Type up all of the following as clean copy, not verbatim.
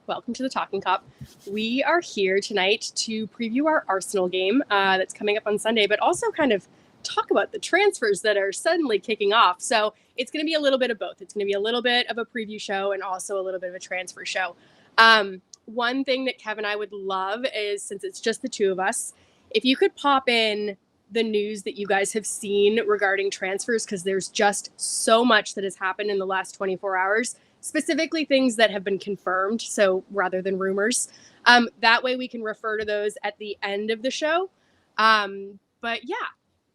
Welcome to the Talkin Kop. We are here tonight to preview our Arsenal game that's coming up on Sunday, but also kind of talk about the transfers that are suddenly kicking off. So it's going to be a little bit of both. It's going to be a little bit of a preview show and also a little bit of a transfer show. One thing that Kev and I would love is, since it's just the two of us, if you could pop in the news that you guys have seen regarding transfers, because there's just so much that has happened in the last 24 hours. Specifically things that have been confirmed, so rather than rumors. That way we can refer to those at the end of the show. But yeah,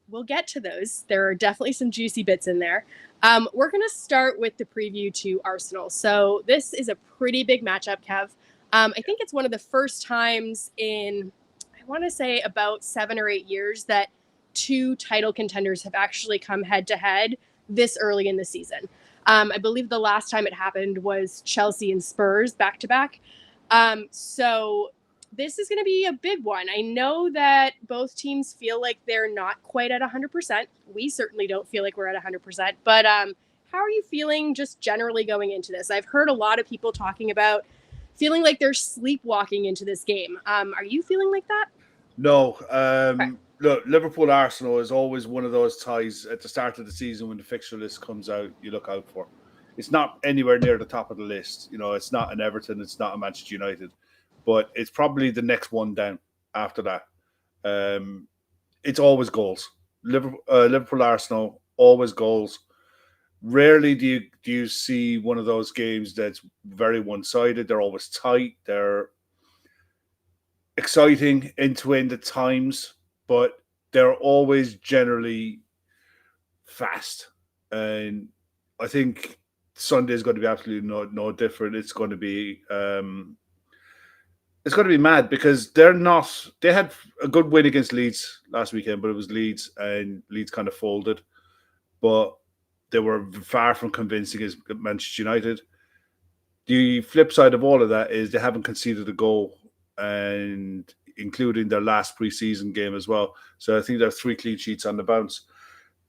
we'll get to those. There are definitely some juicy bits in there. We're going to start with the preview to Arsenal. So this is a pretty big matchup, Kev. I think it's one of the first times in, I want to say, about 7 or 8 years that two title contenders have actually come head-to-head this early in the season. I believe the last time it happened was Chelsea and Spurs back-to-back. So this is going to be a big one. I know that both teams feel like they're not quite at 100%. We certainly don't feel like we're at 100%. But how are you feeling just generally going into this? I've heard a lot of people talking about feeling like they're sleepwalking into this game. Are you feeling like that? No. Okay. Look, Liverpool-Arsenal is always one of those ties at the start of the season when the fixture list comes out, you look out for. It's not anywhere near the top of the list. You know, it's not an Everton, it's not a Manchester United, but it's probably the next one down after that. It's always goals. Liverpool-Arsenal, always goals. Rarely do you see one of those games that's very one-sided. They're always tight. They're exciting end-to-end at times, but they're always generally fast. And I think Sunday is going to be absolutely no different. It's going to be mad because they had a good win against Leeds last weekend, but it was Leeds and Leeds kind of folded. But they were far from convincing against Manchester United. The flip side of all of that is they haven't conceded a goal, and including their last preseason game as well. So I think there are 3 clean sheets on the bounce.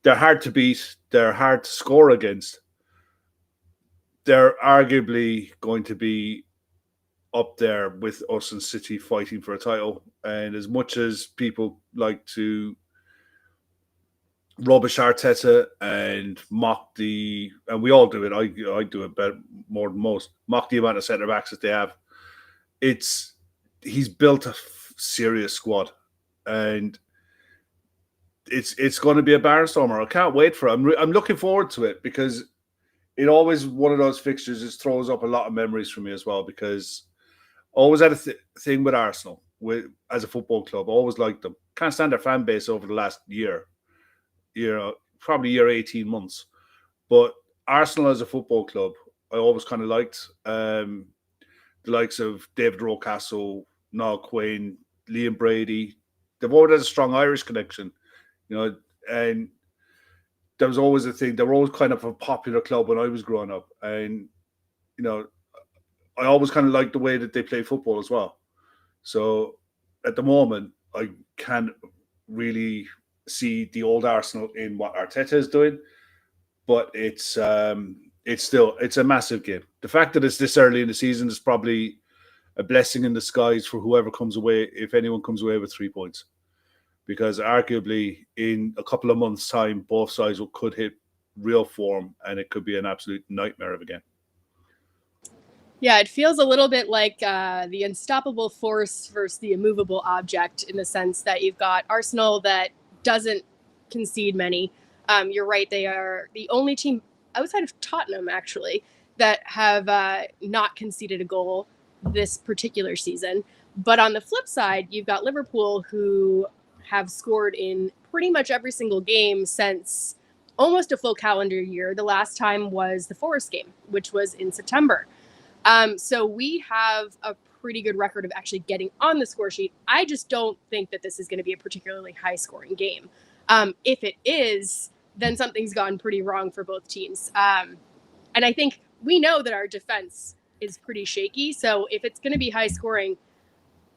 They're hard to beat. They're hard to score against. They're arguably going to be up there with us and City fighting for a title. And as much as people like to rubbish Arteta and mock and we all do it, I do it better, more than most, mock the amount of centre-backs that they have, he's built a serious squad, and it's going to be a barnstormer. I can't wait for it. I'm looking forward to it because it always, one of those fixtures, just throws up a lot of memories for me as well, because I always had a thing with Arsenal as a football club. I always liked them. Can't stand their fan base over the last year, probably 18 months. But Arsenal as a football club, I always kind of liked. The likes of David Rocastle, Niall Quinn, Liam Brady. They've always had a strong Irish connection, and there was always a thing. They were always kind of a popular club when I was growing up. And, I always kind of liked the way that they play football as well. So at the moment, I can't really see the old Arsenal in what Arteta is doing, but it's a massive game. The fact that it's this early in the season is probably a blessing in disguise for whoever comes away, if anyone comes away with 3 points, because arguably in a couple of months' time, both sides could hit real form, and it could be an absolute nightmare of a game. Yeah, it feels a little bit like the unstoppable force versus the immovable object, in the sense that you've got Arsenal that doesn't concede many. You're right, they are the only team outside of Tottenham, actually, that have not conceded a goal this particular season. But on the flip side, you've got Liverpool, who have scored in pretty much every single game since almost a full calendar year. The last time was the Forest game, which was in September. So we have a pretty good record of actually getting on the score sheet. I just don't think that this is going to be a particularly high-scoring game. If it is, then something's gone pretty wrong for both teams. And I think we know that our defense is pretty shaky. So if it's going to be high-scoring,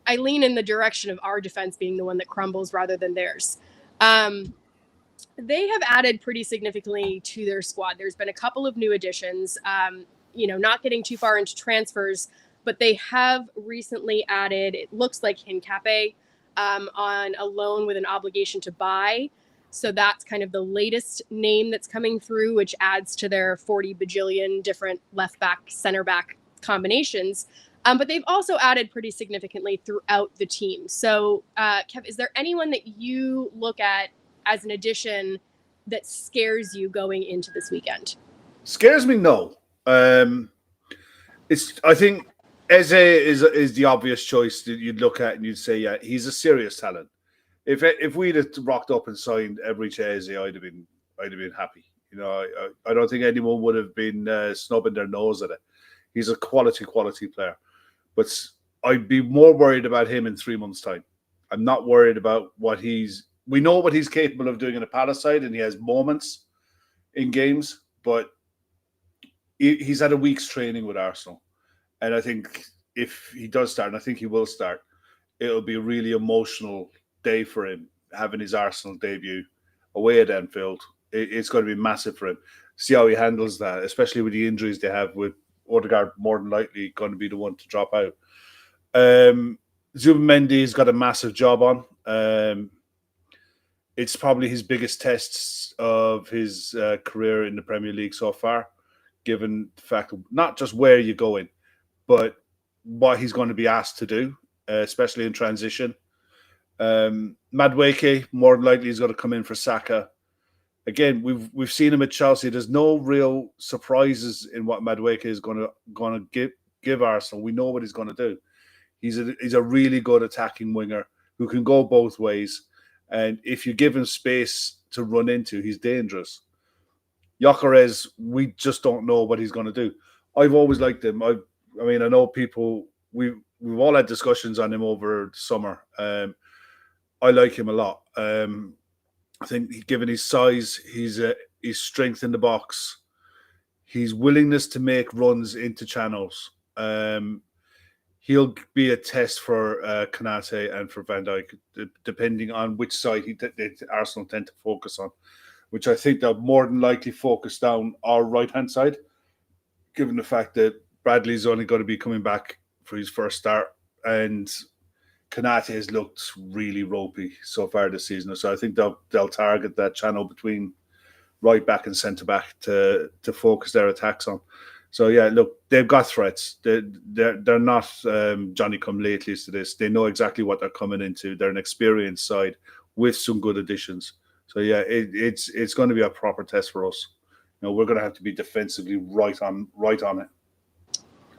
I lean in the direction of our defense being the one that crumbles rather than theirs. They have added pretty significantly to their squad. There's been a couple of new additions. Not getting too far into transfers, but they have recently added, it looks like Hincape, on a loan with an obligation to buy. So that's kind of the latest name that's coming through, which adds to their 40 bajillion different left back, center back combinations. But they've also added pretty significantly throughout the team. So, Kev, is there anyone that you look at as an addition that scares you going into this weekend? Scares me, no. I think Eze is the obvious choice that you'd look at and you'd say, yeah, he's a serious talent. If we'd have rocked up and signed every Eze, I'd have been happy. You know, I don't think anyone would have been snubbing their nose at it. He's a quality player, but I'd be more worried about him in 3 months' time. I'm not worried about we know what he's capable of doing in a Palace side, and he has moments in games, but he's had a week's training with Arsenal. And I think if he does start, and I think he will start, it'll be a really emotional day for him, having his Arsenal debut away at Anfield. It's going to be massive for him. See how he handles that, especially with the injuries they have, with Odegaard more than likely going to be the one to drop out. Zubimendi got a massive job on. It's probably his biggest tests of his career in the Premier League so far, given the fact of not just where you're going, but what he's going to be asked to do, especially in transition. Madueke more than likely is going to come in for Saka. Again, we've seen him at Chelsea. There's no real surprises in what Madueke is going to give Arsenal. We know what he's going to do. He's a really good attacking winger who can go both ways, and if you give him space to run into, he's dangerous. Gyökeres, we just don't know what he's going to do. I've always liked him. I mean, I know people. We've all had discussions on him over the summer. I like him a lot. I think, given his size, his strength in the box, his willingness to make runs into channels, he'll be a test for Konate and for Van Dijk, depending on which side Arsenal tend to focus on, which I think they'll more than likely focus down our right-hand side, given the fact that Bradley's only going to be coming back for his first start, and Konate has looked really ropey so far this season. So I think they'll target that channel between right back and centre back to focus their attacks on. So yeah, look, they've got threats. They're not Johnny come latelys to this. They know exactly what they're coming into. They're an experienced side with some good additions. So yeah, it's going to be a proper test for us. You know, we're going to have to be defensively right on it.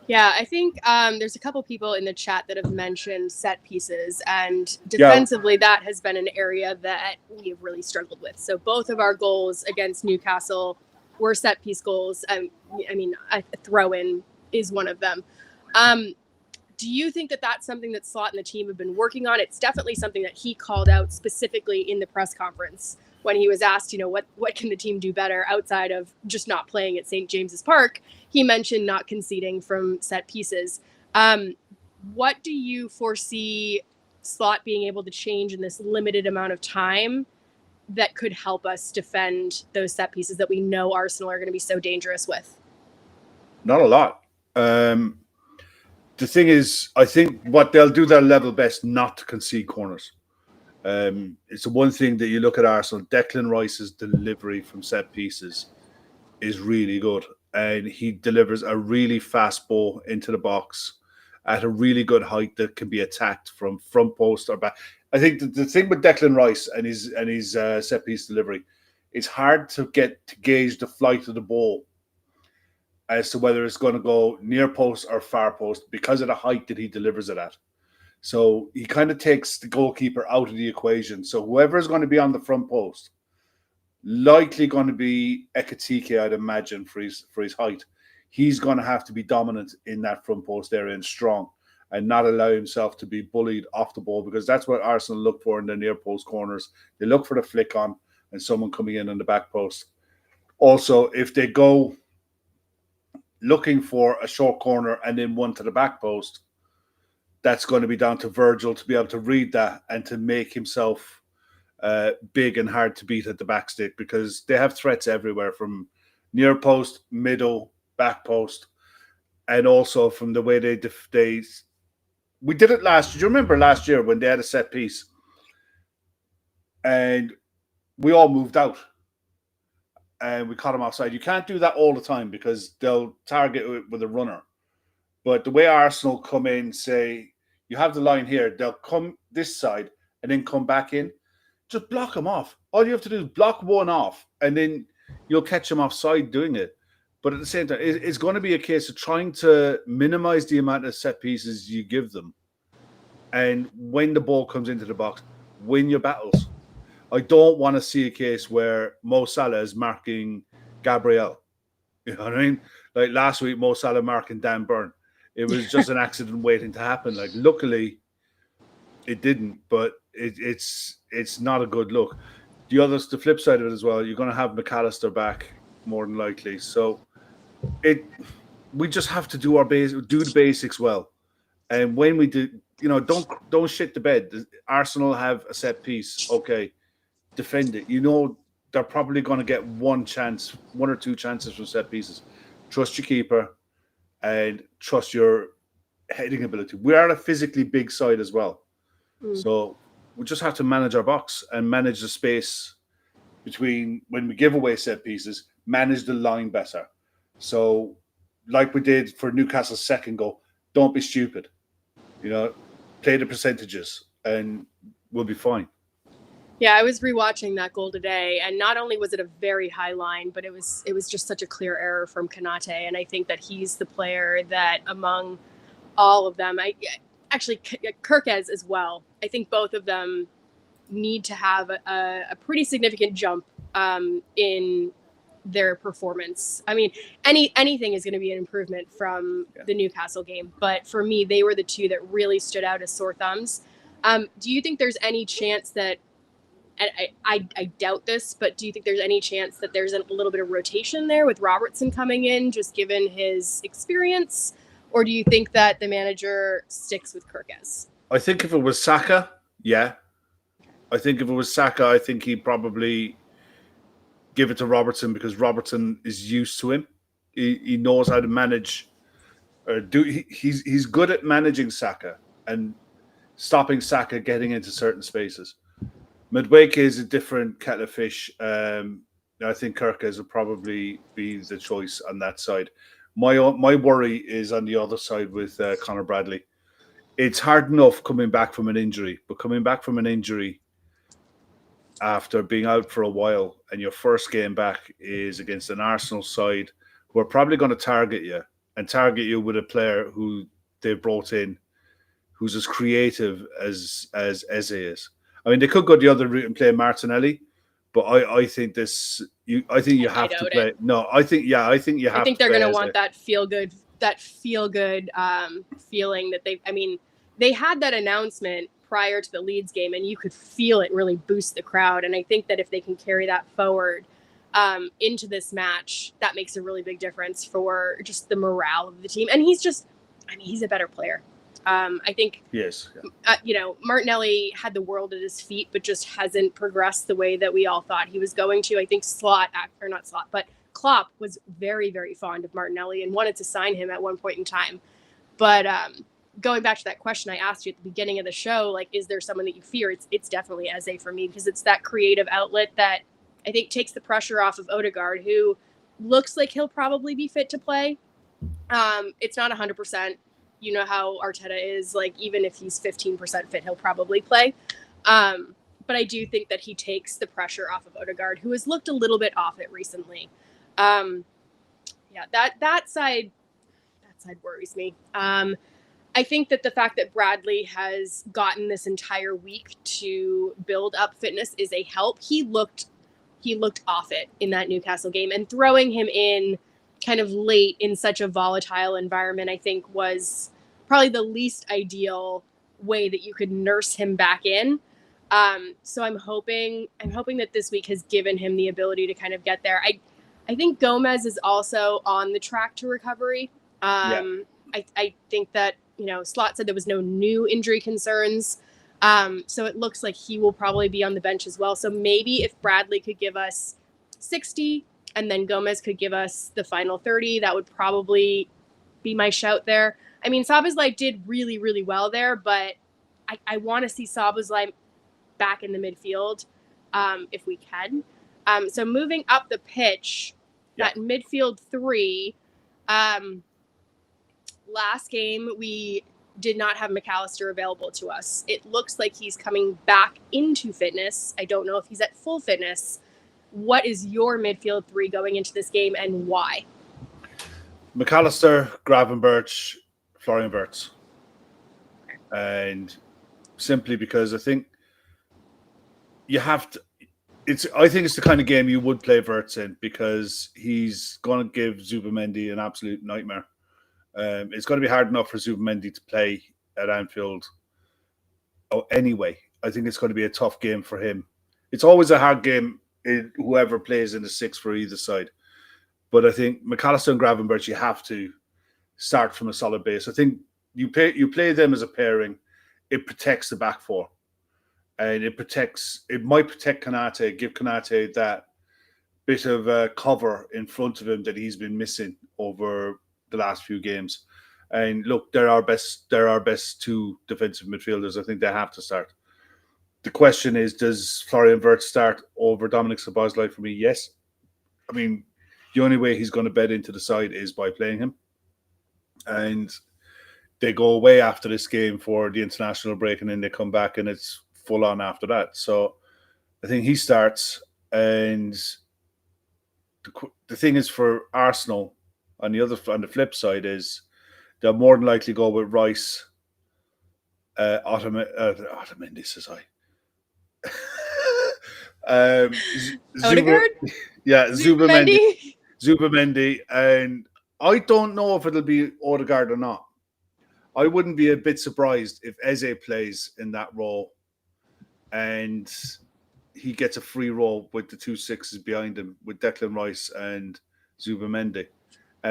Yeah, I think there's a couple people in the chat that have mentioned set pieces, and defensively that has been an area that we have really struggled with. So both of our goals against Newcastle were set piece goals. I mean, a throw-in is one of them. Do you think that that's something that Slot and the team have been working on? It's definitely something that he called out specifically in the press conference when he was asked, you know, what can the team do better outside of just not playing at St. James's Park? He mentioned not conceding from set pieces. What do you foresee Slot being able to change in this limited amount of time that could help us defend those set pieces that we know Arsenal are going to be so dangerous with? Not a lot. The thing is, I think what they'll do their level best not to concede corners. It's the one thing that you look at Arsenal. Declan Rice's delivery from set pieces is really good, and he delivers a really fast ball into the box at a really good height that can be attacked from front post or back. I think the thing with Declan Rice and his set piece delivery, it's hard to gauge the flight of the ball as to whether it's going to go near post or far post because of the height that he delivers it at. So he kind of takes the goalkeeper out of the equation. So whoever is going to be on the front post, likely going to be Ekitike, I'd imagine, for his height. He's going to have to be dominant in that front post area and strong, and not allow himself to be bullied off the ball, because that's what Arsenal look for in the near post corners. They look for the flick on and someone coming in on the back post. Also, if they go looking for a short corner and then one to the back post, that's going to be down to Virgil to be able to read that and to make himself big and hard to beat at the back stick, because they have threats everywhere from near post, middle, back post. and also from the way they we did it last. Do you remember last year when they had a set piece and we all moved out and we caught them offside? You can't do that all the time because they'll target it with a runner. But the way Arsenal come in, say you have the line here, they'll come this side and then come back in. Just block them off. All you have to do is block one off, and then you'll catch them offside doing it. But at the same time, it's going to be a case of trying to minimize the amount of set pieces you give them. And when the ball comes into the box, win your battles. I don't want to see a case where Mo Salah is marking Gabriel. You know what I mean? Like last week, Mo Salah marking Dan Burn. It was just an accident waiting to happen. Like, luckily, it didn't, but it's not a good look. The flip side of it as well, you're going to have McAllister back more than likely. So we just have to do the basics well. And when we do, don't shit the bed. Arsenal have a set piece. Okay, defend it. They're probably going to get one or two chances from set pieces. Trust your keeper and trust your heading ability. We are a physically big side as well. So we just have to manage our box and manage the space between when we give away set pieces, manage the line better. So like we did for Newcastle's second goal, don't be stupid. Play the percentages and we'll be fine. Yeah, I was rewatching that goal today, and not only was it a very high line, but it was just such a clear error from Konate, and I think that he's the player that among all of them, actually Kirkez as well, I think both of them need to have a pretty significant jump in their performance. I mean, anything is going to be an improvement from the Newcastle game, but for me, they were the two that really stood out as sore thumbs. Do you think there's any chance that, I doubt this, but do you think there's any chance that there's a little bit of rotation there with Robertson coming in, just given his experience? Or do you think that the manager sticks with Kirkez? I think if it was Saka, yeah. I think if it was Saka, I think he'd probably give it to Robertson because Robertson is used to him. He knows how to manage or he's good at managing Saka and stopping Saka getting into certain spaces. Madueke is a different kettle of fish. I think Kirkez will probably be the choice on that side. My worry is on the other side with Conor Bradley. It's hard enough coming back from an injury, but coming back from an injury after being out for a while and your first game back is against an Arsenal side who are probably going to target you with a player who they've brought in who's as creative as Eze is. I mean, they could go the other route and play Martinelli, but I think you have to play. No, I think you have to. I think they're going to want that feel good feeling that they had that announcement prior to the Leeds game, and you could feel it really boost the crowd. And I think that if they can carry that forward into this match, that makes a really big difference for just the morale of the team. And he's a better player. I think, yes, Martinelli had the world at his feet, but just hasn't progressed the way that we all thought he was going to. I think Klopp was very, very fond of Martinelli and wanted to sign him at one point in time. But going back to that question I asked you at the beginning of the show, like, is there someone that you fear? It's definitely Eze for me, because it's that creative outlet that I think takes the pressure off of Odegaard, who looks like he'll probably be fit to play. It's not 100%. You know how Arteta is, like, even if he's 15% fit, he'll probably play. But I do think that he takes the pressure off of Odegaard, who has looked a little bit off it recently. That side worries me. I think that the fact that Bradley has gotten this entire week to build up fitness is a help. He looked off it in that Newcastle game, and throwing him in kind of late in such a volatile environment, I think, was probably the least ideal way that you could nurse him back in. So I'm hoping that this week has given him the ability to kind of get there. I think Gomez is also on the track to recovery. I think that, Slot said there was no new injury concerns. So it looks like he will probably be on the bench as well. So maybe if Bradley could give us 60 and then Gomez could give us the final 30, that would probably be my shout there. I mean, Szoboszlai did really, really well there, but I want to see Szoboszlai back in the midfield if we can. So moving up the pitch, that midfield three, last game we did not have McAllister available to us. It looks like he's coming back into fitness. I don't know if he's at full fitness. What is your midfield three going into this game and why? McAllister, Gravenberch, Florian Wirtz. And simply because I think you have to, I think it's the kind of game you would play Wirtz in because he's going to give Zubimendi an absolute nightmare. It's going to be hard enough for Zubimendi to play at Anfield. Oh, anyway, I think it's going to be a tough game for him. It's always a hard game, whoever plays in the six for either side. But I think McAllister and Gravenberch, you have to start from a solid base. I think you play them as a pairing. It protects the back four. And it might protect Konate, give Konate that bit of cover in front of him that he's been missing over the last few games. And look, they're our best two defensive midfielders. I think they have to start. The question is, does Florian Wirtz start over Dominik Szoboszlai for me? Yes. I mean, the only way he's going to bed into the side is by playing him. And they go away after this game for the international break, and then they come back and it's full on after that. So I think he starts. And the thing is for Arsenal, on the flip side, is they'll more than likely go with Rice, Otamendi, says I. Odegaard? Yeah, Zubimendi. And I don't know if it'll be Odegaard or not. I wouldn't be a bit surprised if Eze plays in that role and he gets a free role with the 2 6s behind him with Declan Rice and Zubimendi.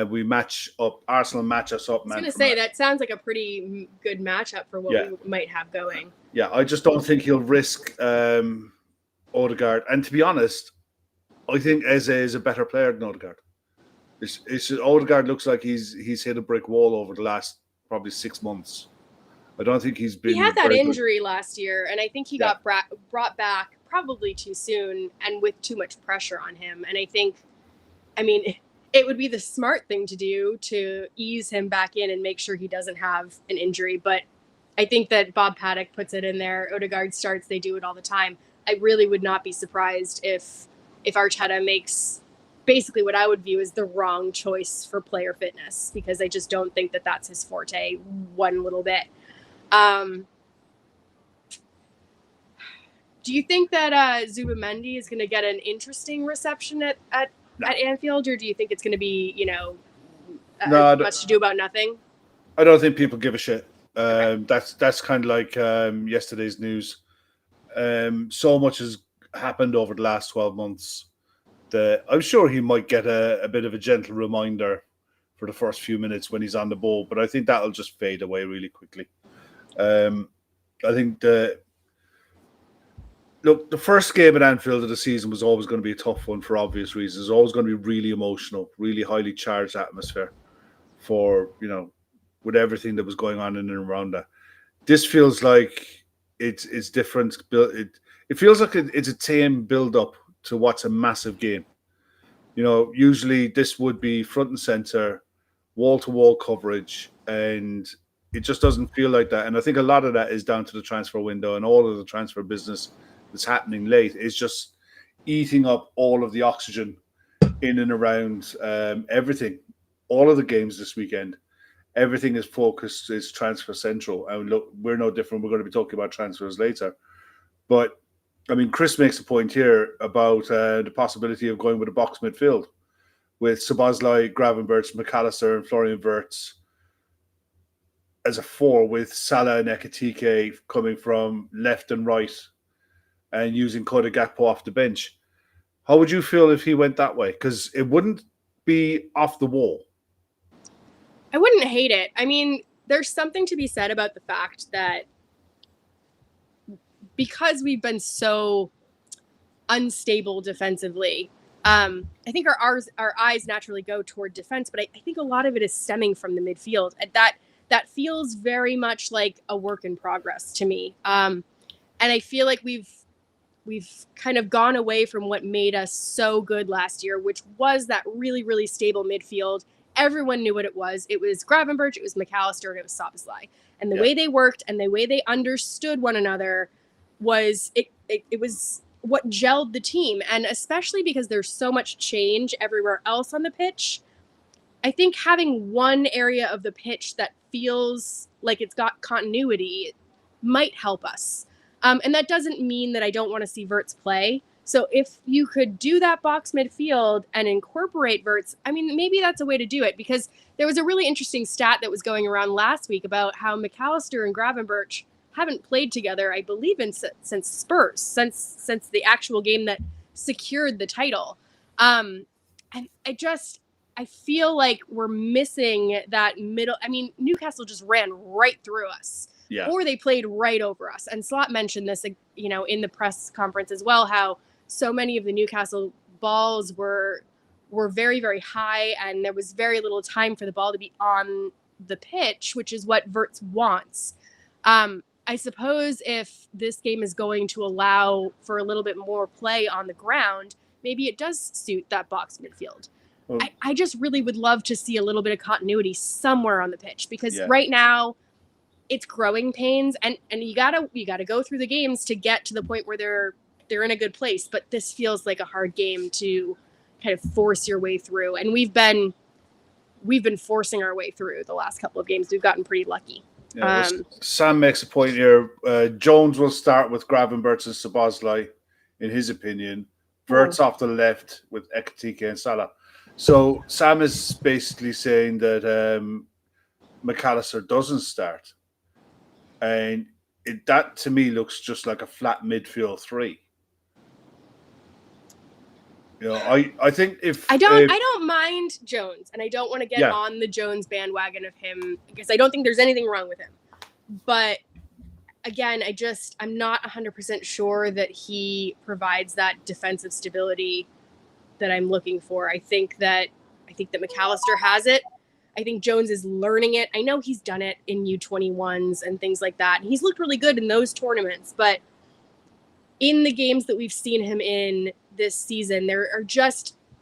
We match up. Arsenal match us up. I was going to say, that sounds like a pretty good matchup for what we might have going. Yeah, I just don't think he'll risk Odegaard. And to be honest, I think Eze is a better player than Odegaard. Odegaard looks like he's hit a brick wall over the last probably 6 months. I don't think he's been. He had that injury last year, and I think he got brought back probably too soon and with too much pressure on him. And I think, it would be the smart thing to do to ease him back in and make sure he doesn't have an injury. But I think that Bob Paddock puts it in there. Odegaard starts; they do it all the time. I really would not be surprised if Arteta makes basically what I would view as the wrong choice for player fitness, because I just don't think that that's his forte one little bit. Do you think that Zubimendi is going to get an interesting reception at Anfield, or do you think it's going to be, much to do about nothing? I don't think people give a shit. That's kind of like yesterday's news. So much has happened over the last 12 months that I'm sure he might get a bit of a gentle reminder for the first few minutes when he's on the ball, but I think that'll just fade away really quickly. I think the first game at Anfield of the season was always going to be a tough one for obvious reasons. It's always going to be really emotional, really highly charged atmosphere for, with everything that was going on in and around that. This feels like it's different. It feels like it's a tame build-up to what's a massive game. Usually this would be front and center, wall-to-wall coverage, and it just doesn't feel like that. And I think a lot of that is down to the transfer window and all of the transfer business that's happening late. It's just eating up all of the oxygen in and around everything. All of the games this weekend, everything is focused, is transfer central. And look, we're no different. We're going to be talking about transfers later. But, Chris makes a point here about the possibility of going with a box midfield with Szoboszlai, Gravenberch, McAllister and Florian Wirtz as a 4, with Salah and Ekitike coming from left and right and using Cody Gakpo off the bench. How would you feel if he went that way? Because it wouldn't be off the wall. I wouldn't hate it. There's something to be said about the fact that because we've been so unstable defensively, I think our eyes naturally go toward defense, but I think a lot of it is stemming from the midfield. And that feels very much like a work in progress to me. And I feel like we've kind of gone away from what made us so good last year, which was that really, really stable midfield. Everyone knew what it was. It was Gravenberch, it was McAllister, and it was Szoboszlai. And the way they worked and the way they understood one another was it was what gelled the team. And especially because there's so much change everywhere else on the pitch, I think having one area of the pitch that feels like it's got continuity might help us. And that doesn't mean that I don't want to see Wirtz play. So if you could do that box midfield and incorporate Wirtz, I mean, maybe that's a way to do it, because there was a really interesting stat that was going around last week about how McAllister and Gravenberch haven't played together, I believe, since Spurs, since the actual game that secured the title. And I feel like we're missing that middle. I mean, Newcastle just ran right through us. Yeah. Or they played right over us. And Slot mentioned this, in the press conference as well, how so many of the Newcastle balls were very, very high, and there was very little time for the ball to be on the pitch, which is what Wirtz wants. I suppose if this game is going to allow for a little bit more play on the ground, maybe it does suit that box midfield. Well, I just really would love to see a little bit of continuity somewhere on the pitch, because right now it's growing pains, and you gotta go through the games to get to the point where they're in a good place. But this feels like a hard game to kind of force your way through, and we've been forcing our way through the last couple of games. We've gotten pretty lucky. Yeah, Sam makes a point here. Jones will start with Gravenberch and Szoboszlai, in his opinion. Wirtz off the left with Ekitike and Salah. So Sam is basically saying that McAllister doesn't start. And that to me looks just like a flat midfield three. I think if I don't mind Jones, and I don't want to get on the Jones bandwagon of him, because I don't think there's anything wrong with him. But again, I'm not 100% sure that he provides that defensive stability that I'm looking for. I think that McAllister has it. I think Jones is learning it. I know he's done it in U21s and things like that. And he's looked really good in those tournaments. But in the games that we've seen him in this season, there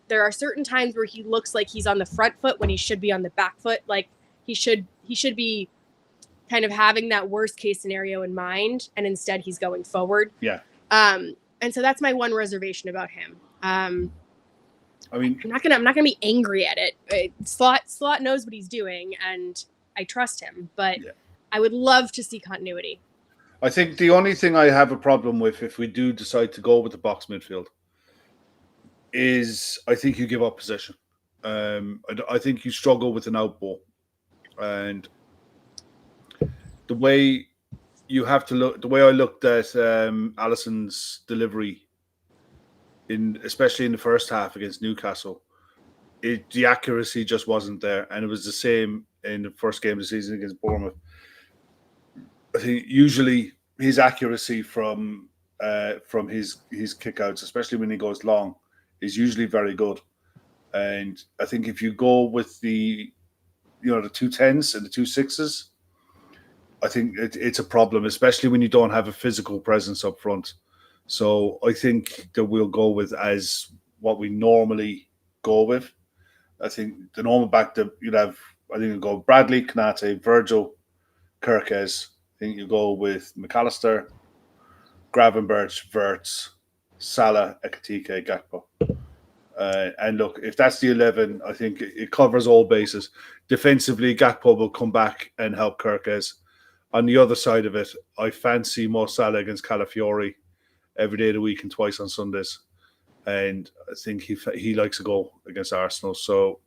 are certain times where he looks like he's on the front foot when he should be on the back foot. Like he should be kind of having that worst case scenario in mind, and instead he's going forward. Yeah. And so that's my one reservation about him. I mean, I'm not gonna be angry at it. Slot knows what he's doing, and I trust him. But I would love to see continuity. I think the only thing I have a problem with, if we do decide to go with the box midfield, is I think you give up possession. I think you struggle with an out ball, and the way you have to look, the way I looked at Alisson's delivery, especially in the first half against Newcastle, the accuracy just wasn't there, and it was the same in the first game of the season against Bournemouth. I think usually his accuracy from his kickouts, especially when he goes long, is usually very good. And I think if you go with the 210s and the 26s, I think it's a problem, especially when you don't have a physical presence up front. So I think that we'll go with as what we normally go with. I think the normal back that you'd have, I think you'll go Bradley, Konate, Virgil, Kirkes. I think you go with McAllister, Gravenberch, Wirtz, Salah, Ekitike, Gakpo. And look, if that's the 11, I think it covers all bases. Defensively, Gakpo will come back and help Kirkes. On the other side of it, I fancy Mo Salah against Calafiori every day of the week and twice on Sundays. And I think he likes a goal against Arsenal. So,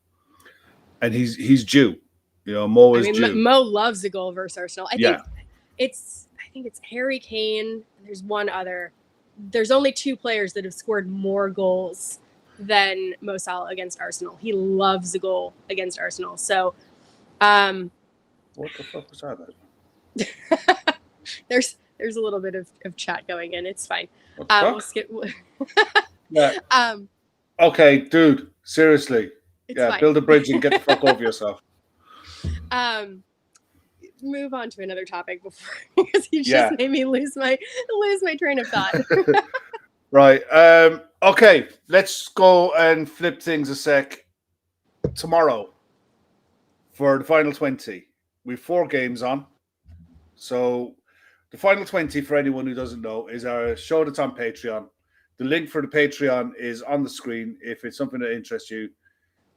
and he's due. Mo is due. Mo loves a goal versus Arsenal. I think it's Harry Kane. There's one other. There's only two players that have scored more goals than Mo Salah against Arsenal. He loves a goal against Arsenal. So, what the fuck was that about? There's a little bit of chat going in. It's fine. We'll skip. Yeah. Okay, dude, seriously. It's Yeah, fine. build a bridge and get the fuck over yourself. Move on to another topic before because you just Yeah. made me lose my train of thought. Right. Okay, let's go and flip things a sec. Tomorrow for the final 20, we've 4 games on. So the final 20, for anyone who doesn't know, is our show that's on Patreon. The link for the Patreon is on the screen. If it's something that interests you,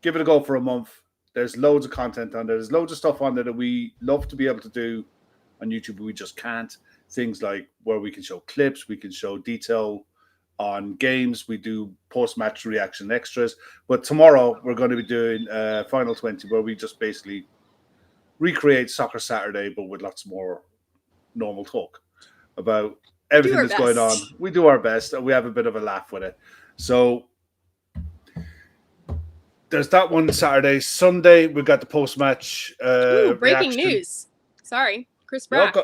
give it a go for a month. There's loads of content on there. There's loads of stuff on there that we love to be able to do on YouTube, but we just can't. Things like where we can show clips, we can show detail on games, we do post-match reaction extras. But tomorrow we're going to be doing Final 20, where we just basically recreate Soccer Saturday, but with lots more normal talk about everything that's going on. We do our best, and we have a bit of a laugh with it. So there's that one Saturday. Sunday, we've got the post-match breaking reaction. news. Sorry, Chris Brack.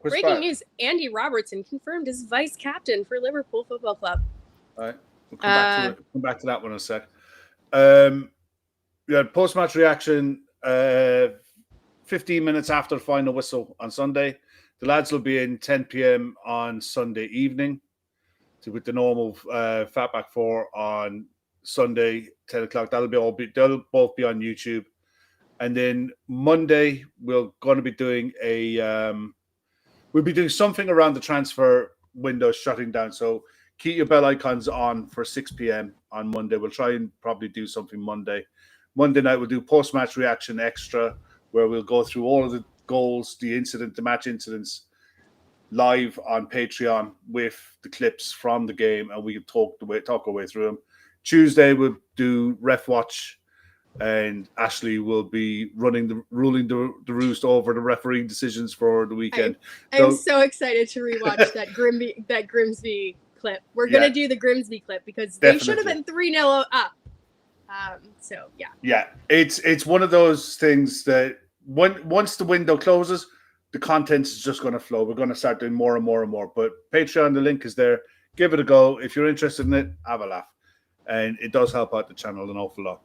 Breaking Brack. news. Andy Robertson confirmed as vice captain for Liverpool Football Club. All right. We'll come back to that one in a sec. We had post-match reaction 15 minutes after the final whistle on Sunday. The lads will be in 10 p.m. on Sunday evening with the normal Fatback 4 on Sunday, 10 o'clock. They'll both be on YouTube. And then Monday, we're going to be doing we'll be doing something around the transfer window shutting down. So keep your bell icons on for 6 p.m. on Monday. We'll try and probably do something Monday. Monday night, we'll do post-match reaction extra, where we'll go through all of the goals, the match incidents, live on Patreon with the clips from the game, and we can talk our way through them. Tuesday, we'll do Ref Watch, and Ashley will be ruling the roost over the refereeing decisions for the weekend. I'm so excited to rewatch that Grimsby clip. We're gonna do the Grimsby clip because they should have been 3-0 up. So yeah. Yeah, it's one of those things that once the window closes, the content is just going to flow. We're going to start doing more and more and more. But Patreon, the link is there. Give it a go. If you're interested in it, have a laugh. And it does help out the channel an awful lot.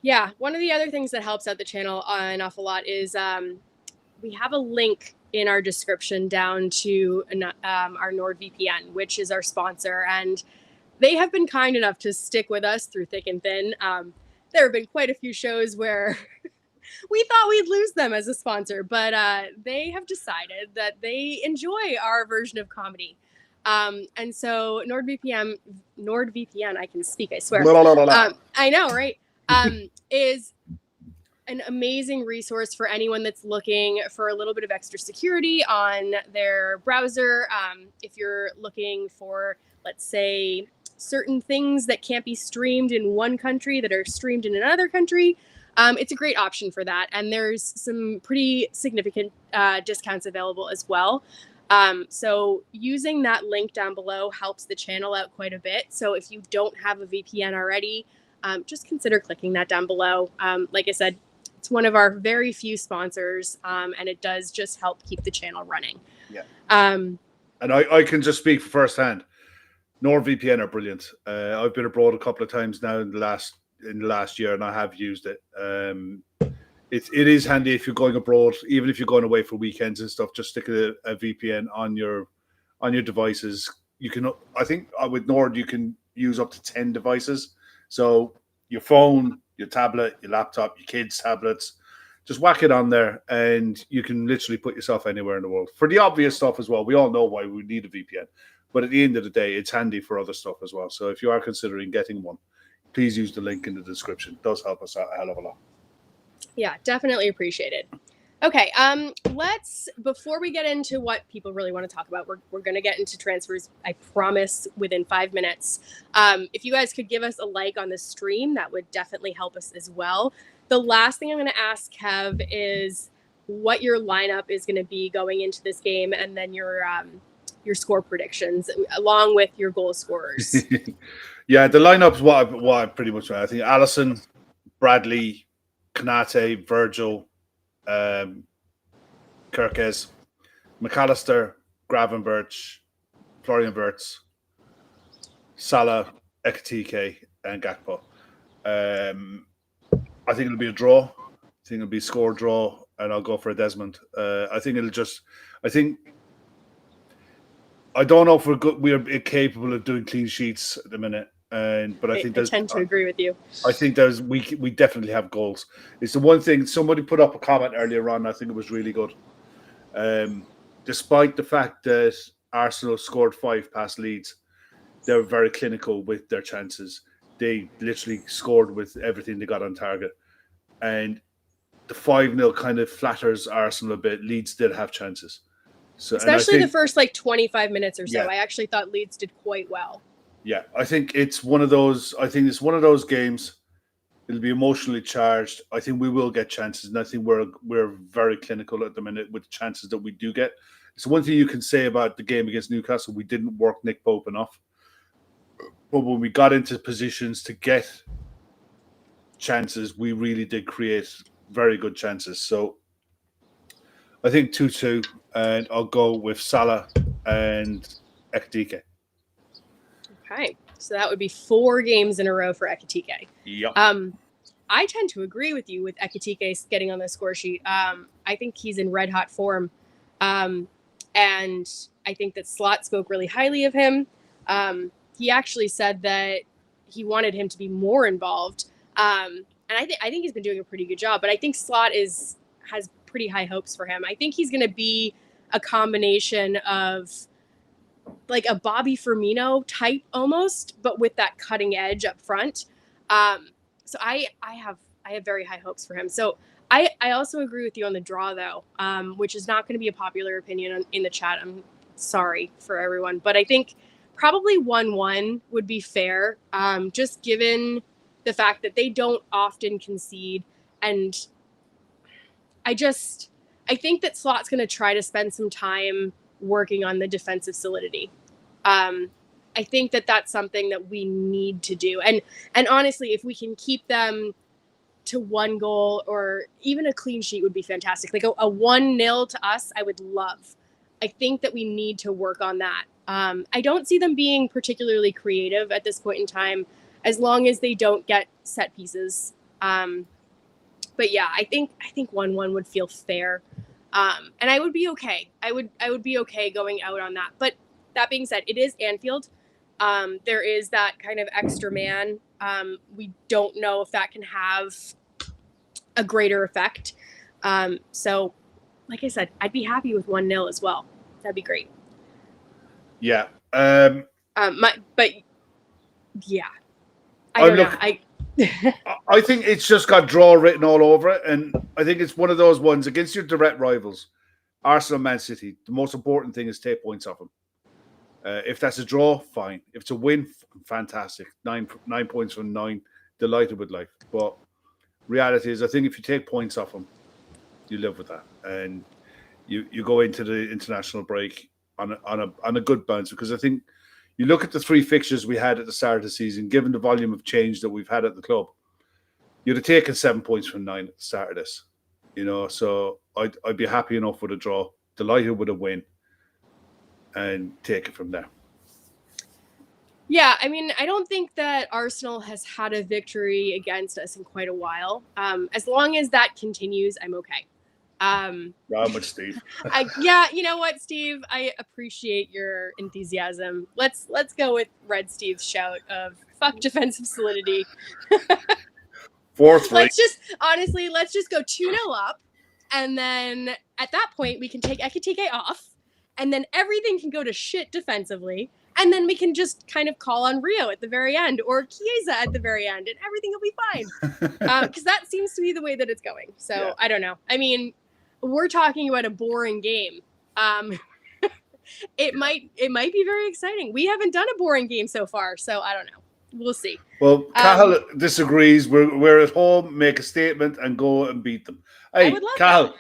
Yeah, one of the other things that helps out the channel an awful lot is we have a link in our description down to our NordVPN, which is our sponsor. And they have been kind enough to stick with us through thick and thin. There have been quite a few shows where we thought we'd lose them as a sponsor, but they have decided that they enjoy our version of comedy. And so NordVPN, I can speak, I swear. I know, right? Is an amazing resource for anyone that's looking for a little bit of extra security on their browser. If you're looking for, let's say, certain things that can't be streamed in one country that are streamed in another country, it's a great option for that. And there's some pretty significant discounts available as well. So using that link down below helps the channel out quite a bit. So if you don't have a VPN already, just consider clicking that down below. Like I said, it's one of our very few sponsors, and it does just help keep the channel running. Yeah. And I can just speak firsthand. NordVPN are brilliant. I've been abroad a couple of times now in the last year, and I have used it. It is handy if you're going abroad, even if you're going away for weekends and stuff. Just stick a VPN on your devices. You can, I think, with Nord you can use up to 10 devices. So your phone, your tablet, your laptop, your kids' tablets, just whack it on there, and you can literally put yourself anywhere in the world. For the obvious stuff as well, we all know why we need a VPN. But at the end of the day, it's handy for other stuff as well. So if you are considering getting one, please use the link in the description. It does help us out a hell of a lot. Yeah, definitely appreciate it. Okay, before we get into what people really want to talk about, we're going to get into transfers, I promise, within 5 minutes. If you guys could give us a like on the stream, that would definitely help us as well. The last thing I'm going to ask Kev is what your lineup is going to be going into this game, and then your score predictions along with your goal scorers. Yeah, the lineup's what I pretty much I think Alisson, Bradley, Konate, Virgil, Kirkes, McAllister, Gravenberch, Florian Wirtz, Salah, Ekitike and Gakpo. I think it'll be a draw. I think it'll be a score draw, and I'll go for a Desmond. I don't know if we're capable of doing clean sheets at the minute, but I tend to agree with you. I think we definitely have goals. It's the one thing somebody put up a comment earlier on. I think it was really good. Despite the fact that Arsenal scored 5 past Leeds, they were very clinical with their chances. They literally scored with everything they got on target, and the 5-0 kind of flatters Arsenal a bit. Leeds did have chances. So, especially the first 25 minutes or so. Yeah. I actually thought Leeds did quite well. Yeah, I think it's one of those. I think it's one of those games. It'll be emotionally charged. I think we will get chances, and I think we're very clinical at the minute with the chances that we do get. It's one thing you can say about the game against Newcastle. We didn't work Nick Pope enough, but when we got into positions to get chances, we really did create very good chances. So I think 2-2, and I'll go with Salah and Ekitike. Okay, so that would be 4 games in a row for Ekitike. Yep. I tend to agree with you with Ekitike getting on the score sheet. I think he's in red hot form, and I think that Slot spoke really highly of him. He actually said that he wanted him to be more involved, and I think he's been doing a pretty good job. But I think Slot has pretty high hopes for him. I think he's going to be a combination of like a Bobby Firmino type almost, but with that cutting edge up front. So I have very high hopes for him. So I also agree with you on the draw though, which is not going to be a popular opinion in the chat. I'm sorry for everyone, but I think probably 1-1 would be fair, just given the fact that they don't often concede. And I think that Slot's going to try to spend some time working on the defensive solidity. I think that that's something that we need to do. And honestly, if we can keep them to 1 goal or even a clean sheet would be fantastic. Like a 1-0 to us, I would love. I think that we need to work on that. I don't see them being particularly creative at this point in time, as long as they don't get set pieces. But yeah, I think 1-1 would feel fair. And I would be okay. I would be okay going out on that. But that being said, it is Anfield. There is that kind of extra man. We don't know if that can have a greater effect. So, like I said, I'd be happy with 1-0 as well. That'd be great. Yeah. But yeah, I don't know. I think it's just got draw written all over it, and I think it's one of those ones against your direct rivals, Arsenal, Man City. The most important thing is take points off them. If that's a draw, fine. If it's a win, fantastic. 9 points from 9, delighted with life. But reality is, I think if you take points off them, you live with that, and you go into the international break on a good bounce. Because I think you look at the 3 fixtures we had at the start of the season, given the volume of change that we've had at the club, you'd have taken 7 points from 9 at the start of this. So I'd be happy enough with a draw, delighted with a win, and take it from there. Yeah, I mean, I don't think that Arsenal has had a victory against us in quite a while. As long as that continues, I'm okay. How much, Steve? Yeah, you know what, Steve? I appreciate your enthusiasm. Let's go with Red Steve's shout of fuck defensive solidity. 4-3. Let's just go 2-0 up, and then at that point we can take Ekitike off, and then everything can go to shit defensively, and then we can just kind of call on Rio at the very end or Chiesa at the very end, and everything will be fine. Because that seems to be the way that it's going. So yeah. I don't know. I mean, we're talking about a boring game. It might be very exciting. We haven't done a boring game so far, so I don't know. We'll see. Well, Cahill disagrees. We're at home, make a statement, and go and beat them. Hey, Cahill,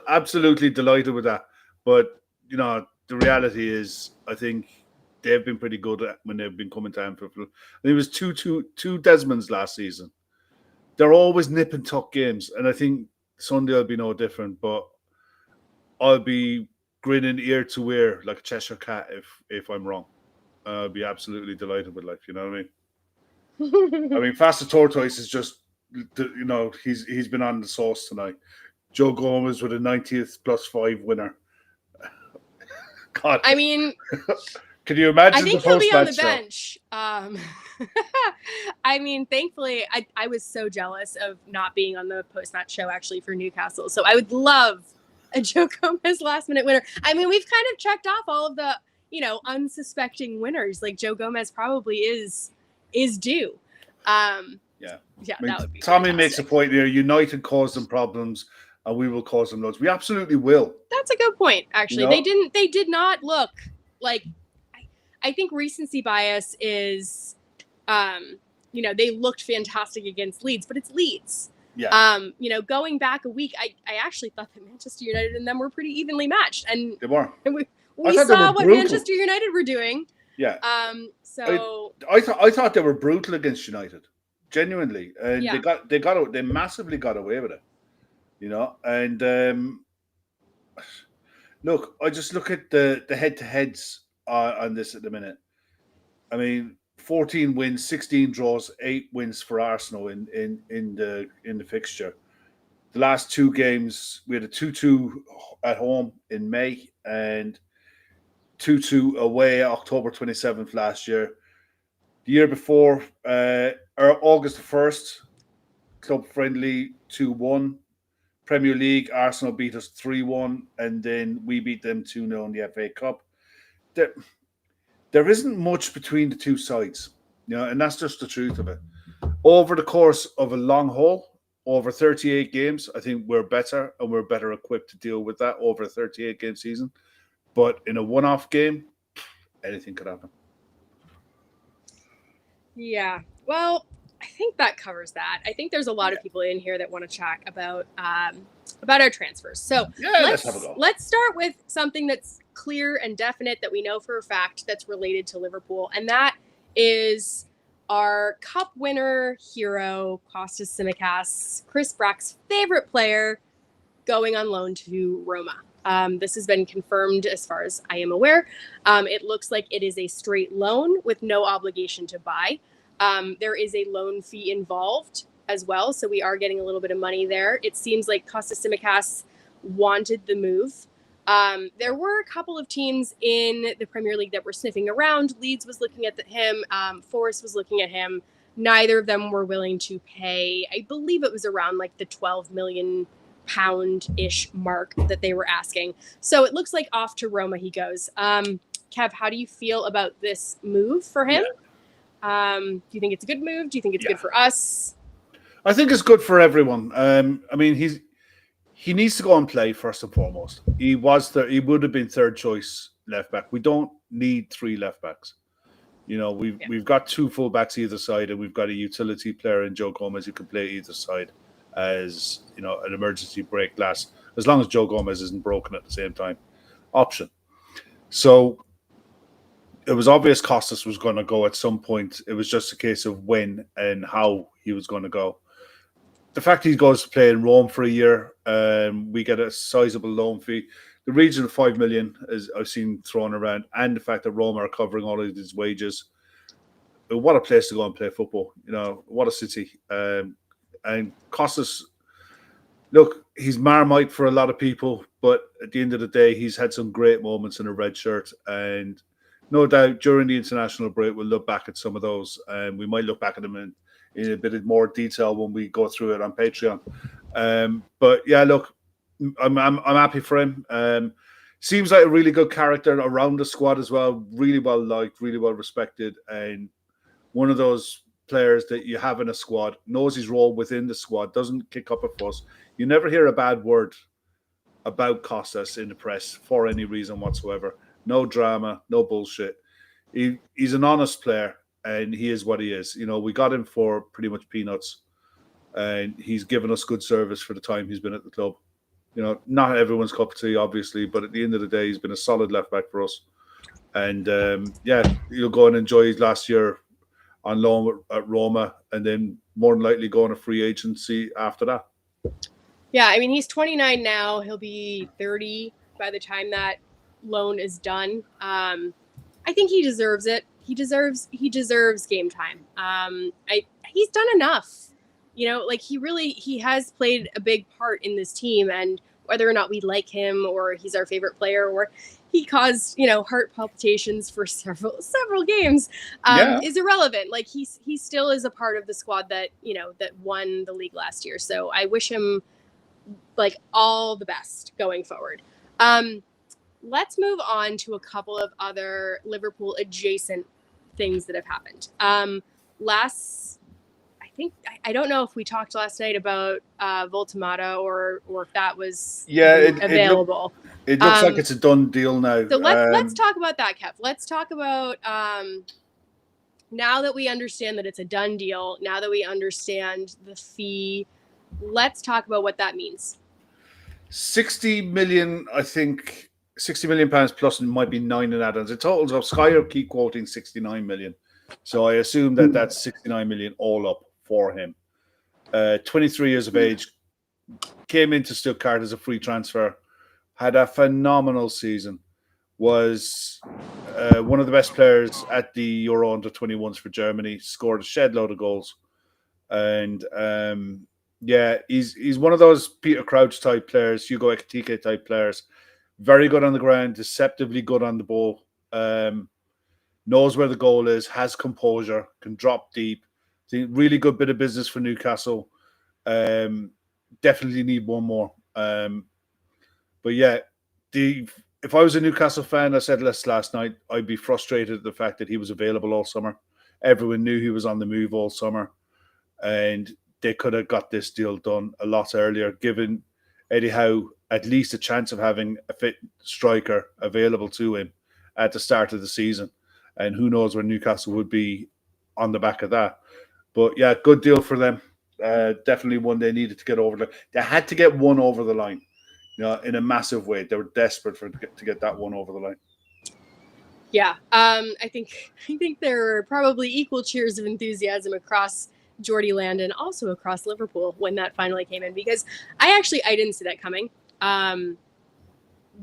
absolutely delighted with that. But the reality is, I think they've been pretty good when they've been coming to Anfield. I think it was two Desmonds last season. They're always nip and tuck games, and I think Sunday will be no different. But I'll be grinning ear to ear like a Cheshire cat if I'm wrong. I'd be absolutely delighted with life. You know what I mean? I mean, Faster Tortoise is just, you know, he's been on the sauce tonight. Joe Gomez with a 90th +5 winner. God, I mean, can you imagine I think the he'll be on the post-match show? bench. I mean, thankfully, I was so jealous of not being on the post-match show actually for Newcastle. So I would love a Joe Gomez last-minute winner. I mean, we've kind of checked off all of the, you know, unsuspecting winners. Like Joe Gomez probably is due. Yeah, Yeah, I mean, that would be Tommy fantastic. makes a point here. United caused them problems, and we will cause them loads. We absolutely will. That's a good point, actually. You know? They did not look like, I think recency bias is, you know, they looked fantastic against Leeds, but it's Leeds. Yeah. You know, going back a week, I actually thought that Manchester United and them were pretty evenly matched. And They were. we thought they saw were what brutal. Manchester United were doing. Yeah. So I thought they were brutal against United, genuinely, and Yeah. they massively got away with it, you know. And look, I just look at the head-to-heads on this at the minute. I mean, 14 wins, 16 draws, 8 wins for Arsenal in the fixture. The last 2 games, we had a 2-2 at home in May and 2-2 away October 27th last year. The year before, August the 1st, club friendly 2-1. Premier League, Arsenal beat us 3-1, and then we beat them 2-0 in the FA Cup. There isn't much between the two sides, you know, and that's just the truth of it. Over the course of a long haul, over 38 games, I think we're better and we're better equipped to deal with that over a 38-game season. But in a one-off game, anything could happen. Yeah. Well, I think that covers that. I think there's a lot of people in here that want to chat about our transfers. So let's have a go. Let's start with something that's clear and definite that we know for a fact that's related to Liverpool, and that is our cup winner hero, Kostas Tsimikas, Chris Brack's favorite player, going on loan to Roma. This has been confirmed as far as I am aware. It looks like it is a straight loan with no obligation to buy. There is a loan fee involved as well, so we are getting a little bit of money there. It seems like Kostas Tsimikas wanted the move. There were a couple of teams in the Premier League that were sniffing around. Leeds was looking at him. Forest was looking at him. Neither of them were willing to pay. I believe it was around like the £12 million ish mark that they were asking. So it looks like off to Roma he goes. Kev, how do you feel about this move for him? Do you think it's a good move? Do you think it's good for us? I think it's good for everyone. I mean, he needs to go and play first and foremost. He would have been third choice left back. We don't need 3 left backs. You know, we've got 2 full backs either side, and we've got a utility player in Joe Gomez who can play either side as, you know, an emergency break glass, as long as Joe Gomez isn't broken at the same time. Option. So it was obvious Kostas was going to go at some point. It was just a case of when and how he was going to go. The fact he goes to play in Rome for a year, we get a sizable loan fee. The region of 5 million, as I've seen thrown around, and the fact that Roma are covering all of his wages. What a place to go and play football. You know, what a city. And Kostas, look, he's Marmite for a lot of people, but at the end of the day, he's had some great moments in a red shirt. And no doubt during the international break, we'll look back at some of those. And we might look back at them in a bit of more detail when we go through it on Patreon. But yeah, look, I'm happy for him. Seems like a really good character around the squad as well. Really well liked, really well respected, and one of those players that you have in a squad, knows his role within the squad, doesn't kick up a fuss. You never hear a bad word about Kostas in the press for any reason whatsoever. No drama, no bullshit. He's an honest player, and he is what he is. You know, we got him for pretty much peanuts, and he's given us good service for the time he's been at the club. You know, not everyone's cup of tea, obviously, but at the end of the day, he's been a solid left back for us. And yeah, he'll go and enjoy his last year on loan at Roma, and then more than likely go on a free agency after that. Yeah, I mean, he's 29 now. He'll be 30 by the time that loan is done. I think he deserves it. He deserves game time. He's done enough. Like he has played a big part in this team, and whether or not we like him or he's our favorite player or he caused, heart palpitations for several games, is irrelevant. Like he still is a part of the squad that, that won the league last year. So I wish him like all the best going forward. Let's move on to a couple of other Liverpool adjacent things that have happened. I don't know if we talked last night about Voltamata or if that was available. It looks like it's a done deal now. So let's talk about that, Kev. Let's talk about now that we understand that it's a done deal, now that we understand the fee, let's talk about what that means. 60 million, I think. £60 million plus, and might be 9 in add-ons. It totals up. Sky are keep quoting 69 million. So I assume that's 69 million all up for him. 23 years of age, came into Stuttgart as a free transfer, had a phenomenal season, was one of the best players at the Euro Under-21s for Germany, scored a shed load of goals. And he's one of those Peter Crouch type players, Hugo Ekitike type players. Very good on the ground, deceptively good on the ball, knows where the goal is, has composure, can drop deep. Really good bit of business for Newcastle. Definitely need one more. But yeah, if I was a Newcastle fan, I said this last night, I'd be frustrated at the fact that he was available all summer. Everyone knew he was on the move all summer. And they could have got this deal done a lot earlier, given Eddie Howe at least a chance of having a fit striker available to him at the start of the season. And who knows where Newcastle would be on the back of that. But yeah, good deal for them. Definitely one they needed to get over. They had to get one over the line, in a massive way. They were desperate to get that one over the line. Yeah, I think there were probably equal cheers of enthusiasm across Geordie land and also across Liverpool when that finally came in, because I didn't see that coming.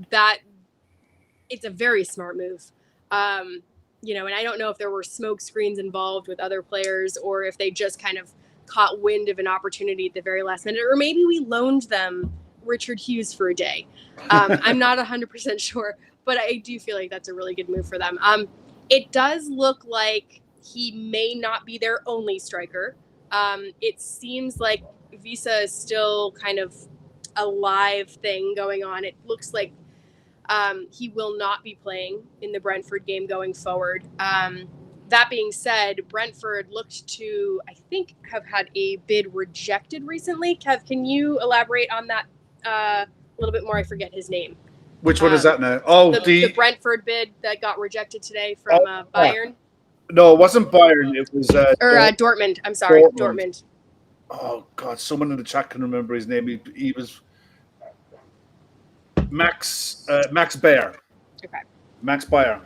That it's a very smart move. And I don't know if there were smoke screens involved with other players or if they just kind of caught wind of an opportunity at the very last minute, or maybe we loaned them Richard Hughes for a day. I'm not 100% sure, but I do feel like that's a really good move for them. It does look like he may not be their only striker. It seems like Visa is still kind of a live thing going on. It looks like he will not be playing in the Brentford game going forward. That being said, Brentford looked to, I think, have had a bid rejected recently. Kev, can you elaborate on that a little bit more? I forget his name. Which one is that now? Oh, the Brentford bid that got rejected today from Bayern. No, it wasn't Bayern. It was Dortmund. I'm sorry, Dortmund. Oh God, someone in the chat can remember his name. He was Max Bayer. Okay. Max Bayer.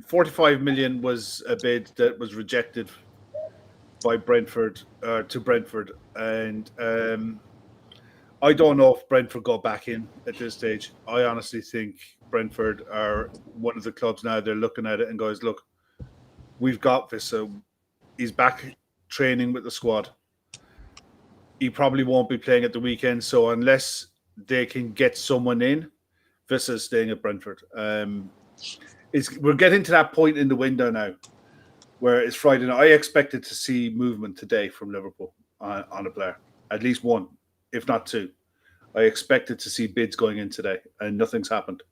45 million was a bid that was rejected by Brentford to Brentford, and I don't know if Brentford go back in at this stage. I honestly think Brentford are one of the clubs now. They're looking at it and goes, look, we've got this. So he's back training with the squad. He probably won't be playing at the weekend. So unless they can get someone in, Vissa's staying at Brentford. We're getting to that point in the window now where it's Friday night. I expected to see movement today from Liverpool on a player, at least one, if not two. I expected to see bids going in today, and nothing's happened.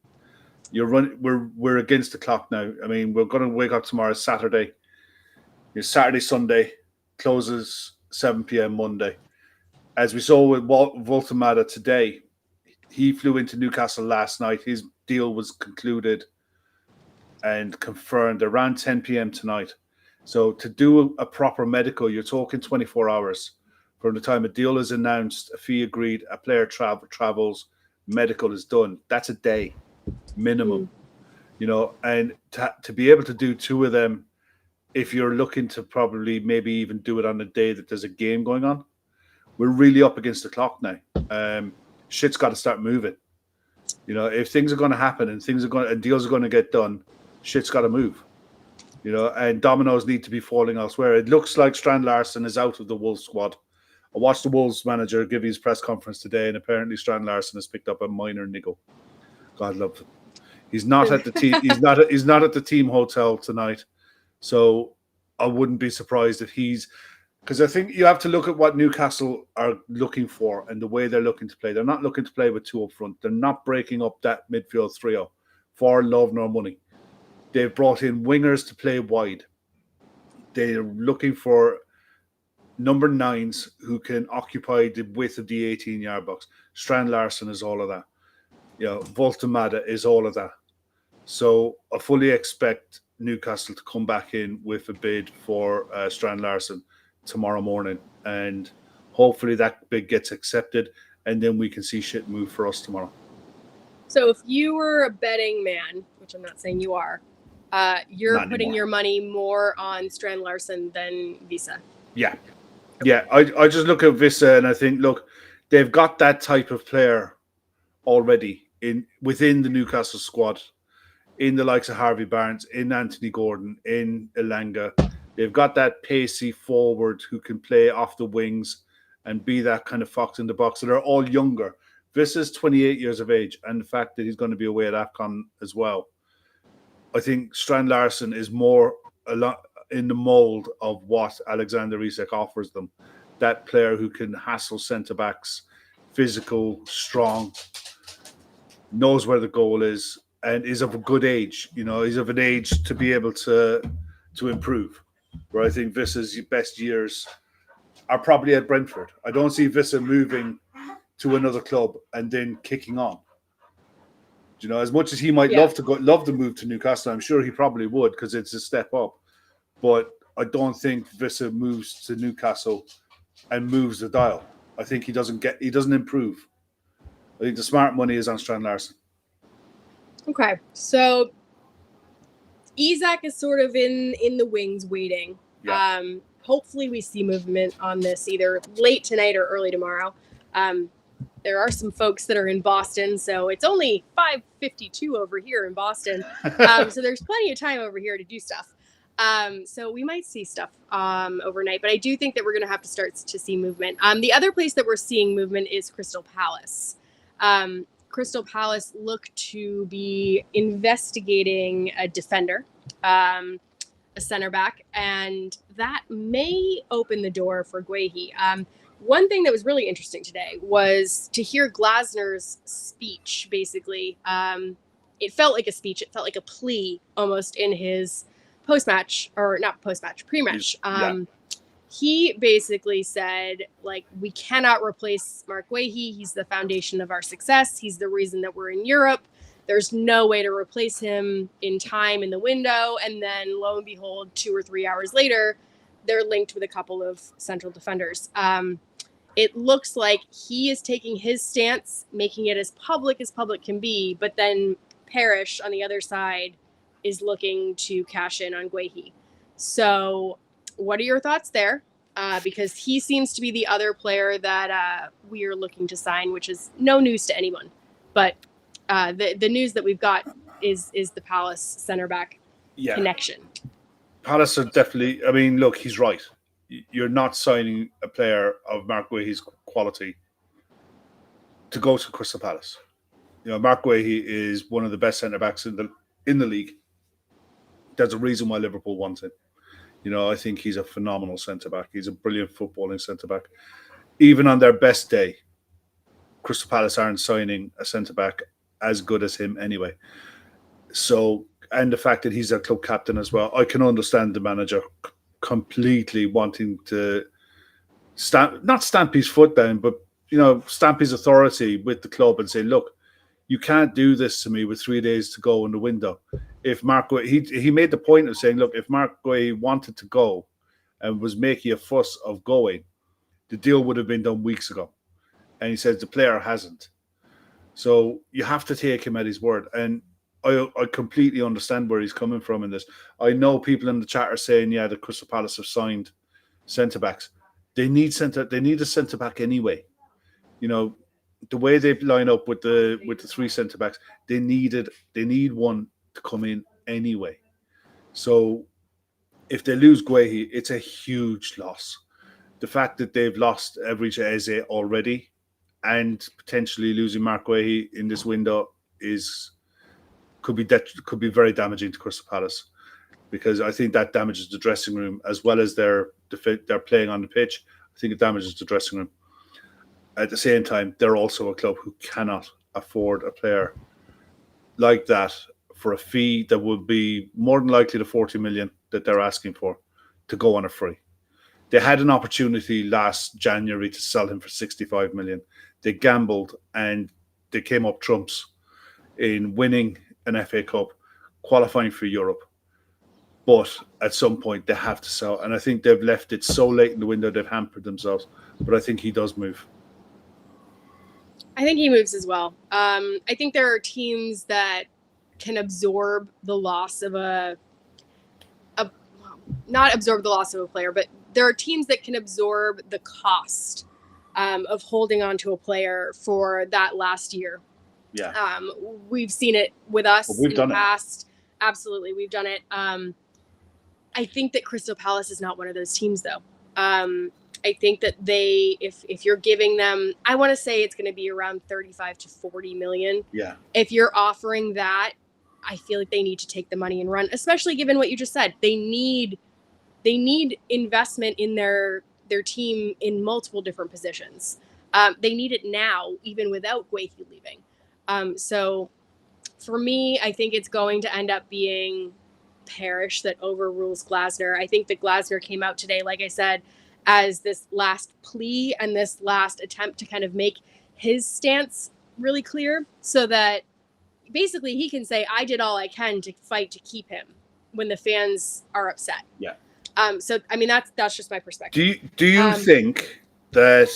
We're against the clock now. I mean, we're going to wake up tomorrow, Saturday. Saturday, Sunday, closes 7 p.m. Monday. As we saw with Voltamata today, he flew into Newcastle last night. His deal was concluded and confirmed around 10 p.m. tonight. So to do a proper medical, you're talking 24 hours. From the time a deal is announced, a fee agreed, a player travels, medical is done. That's a day minimum, and to be able to do two of them, if you're looking to probably maybe even do it on a day that there's a game going on, we're really up against the clock now. Shit's got to start moving. If things are going to happen and deals are going to get done, shit's got to move. And dominoes need to be falling elsewhere. It looks like Strand Larsen is out of the Wolves squad. I watched the Wolves manager give his press conference today, and apparently Strand Larsen has picked up a minor niggle. God love him. He's not at the team. He's not at the team hotel tonight. So I wouldn't be surprised if because I think you have to look at what Newcastle are looking for and the way they're looking to play. They're not looking to play with two up front. They're not breaking up that midfield trio for love nor money. They've brought in wingers to play wide. They're looking for number 9s who can occupy the width of the 18-yard box. Strand Larsen is all of that. Voltemada is all of that. So I fully expect Newcastle to come back in with a bid for Strand Larsen tomorrow morning, and hopefully that bid gets accepted, and then we can see shit move for us tomorrow. So if you were a betting man, which I'm not saying you are, you're putting your money more on Strand Larsen than Visa. Yeah. Yeah, I just look at Visa and I think, look, they've got that type of player already within the Newcastle squad, in the likes of Harvey Barnes, in Anthony Gordon, in Elanga. They've got that pacey forward who can play off the wings and be that kind of fox in the box. So they're all younger. Visa's 28 years of age, and the fact that he's going to be away at AFCON as well. I think Strand Larsen is more a lot in the mold of what Alexander Isak offers them. That player who can hassle centre-backs, physical, strong, knows where the goal is, and is of a good age. He's of an age to be able to improve. Where I think Visa's best years are probably at Brentford. I don't see Visa moving to another club and then kicking on. As much as he might love to move to Newcastle, I'm sure he probably would because it's a step up. But I don't think Visa moves to Newcastle and moves the dial. I think he doesn't improve. I think the smart money is on Strand Larsen. Okay, so Isak is sort of in the wings waiting. Yeah. Hopefully we see movement on this either late tonight or early tomorrow. There are some folks that are in Boston, so it's only 5:52 over here in Boston. So there's plenty of time over here to do stuff. So we might see stuff overnight, but I do think that we're going to have to start to see movement. The other place that we're seeing movement is Crystal Palace. Crystal Palace look to be investigating a defender, a center back, and that may open the door for Guehi. One thing that was really interesting today was to hear Glasner's speech, basically. It felt like a speech. It felt like a plea almost in his post-match, or not post-match, pre-match. He basically said, we cannot replace Mark Guehi. He's the foundation of our success. He's the reason that we're in Europe. There's no way to replace him in time in the window. And then lo and behold, 2 or 3 hours later, they're linked with a couple of central defenders. It looks like he is taking his stance, making it as public can be, but then Parrish on the other side is looking to cash in on Guehi. So what are your thoughts there? Because he seems to be the other player that we are looking to sign, which is no news to anyone. But the news that we've got is the Palace center back connection. Palace are definitely, look, he's right. You're not signing a player of Mark Guehi's quality to go to Crystal Palace. Mark Guehi is one of the best centre backs in the league. There's a reason why Liverpool want him. I think he's a phenomenal centre-back. He's a brilliant footballing centre-back. Even on their best day, Crystal Palace aren't signing a centre-back as good as him anyway. So, and the fact that he's a club captain as well, I can understand the manager completely wanting to not stamp his foot down, but, stamp his authority with the club and say, look, you can't do this to me with 3 days to go in the window. If Mark Guehi, he made the point of saying, look, if Mark Guehi wanted to go and was making a fuss of going, the deal would have been done weeks ago. And he says the player hasn't. So you have to take him at his word. And I completely understand where he's coming from in this. I know people in the chat are saying, the Crystal Palace have signed centre-backs. They need a centre-back anyway. The way they line up with the 3 centre-backs, they need one to come in anyway. So if they lose Guehi, it's a huge loss. The fact that they've lost Evry to Eze already and potentially losing Mark Guehi in this window could be very damaging to Crystal Palace, because I think that damages the dressing room as well as their playing on the pitch. I think it damages the dressing room. At the same time, they're also a club who cannot afford a player like that for a fee that would be more than likely the 40 million that they're asking for to go on a free. They had an opportunity last January to sell him for 65 million. They gambled and they came up trumps in winning an FA Cup, qualifying for Europe. But at some point they have to sell. And I think they've left it so late in the window, they've hampered themselves. But I think he does move. I think he moves as well. I think there are teams that can absorb the loss of not absorb the loss of a player, but there are teams that can absorb the cost of holding on to a player for that last year. Yeah. We've seen it with us in the past. Absolutely, we've done it. I think that Crystal Palace is not one of those teams, though. I think that if you're giving them, I want to say it's going to be around 35 to 40 million. Yeah. If you're offering that, I feel like they need to take the money and run, especially given what you just said. They need investment in their team in multiple different positions. They need it now, even without Guehi leaving. So for me, I think it's going to end up being Parrish that overrules Glasner. I think that Glasner came out today, like I said, as this last plea and this last attempt to kind of make his stance really clear, so that basically he can say, I did all I can to fight to keep him when the fans are upset. Yeah. So, I mean, that's just my perspective. Do you think that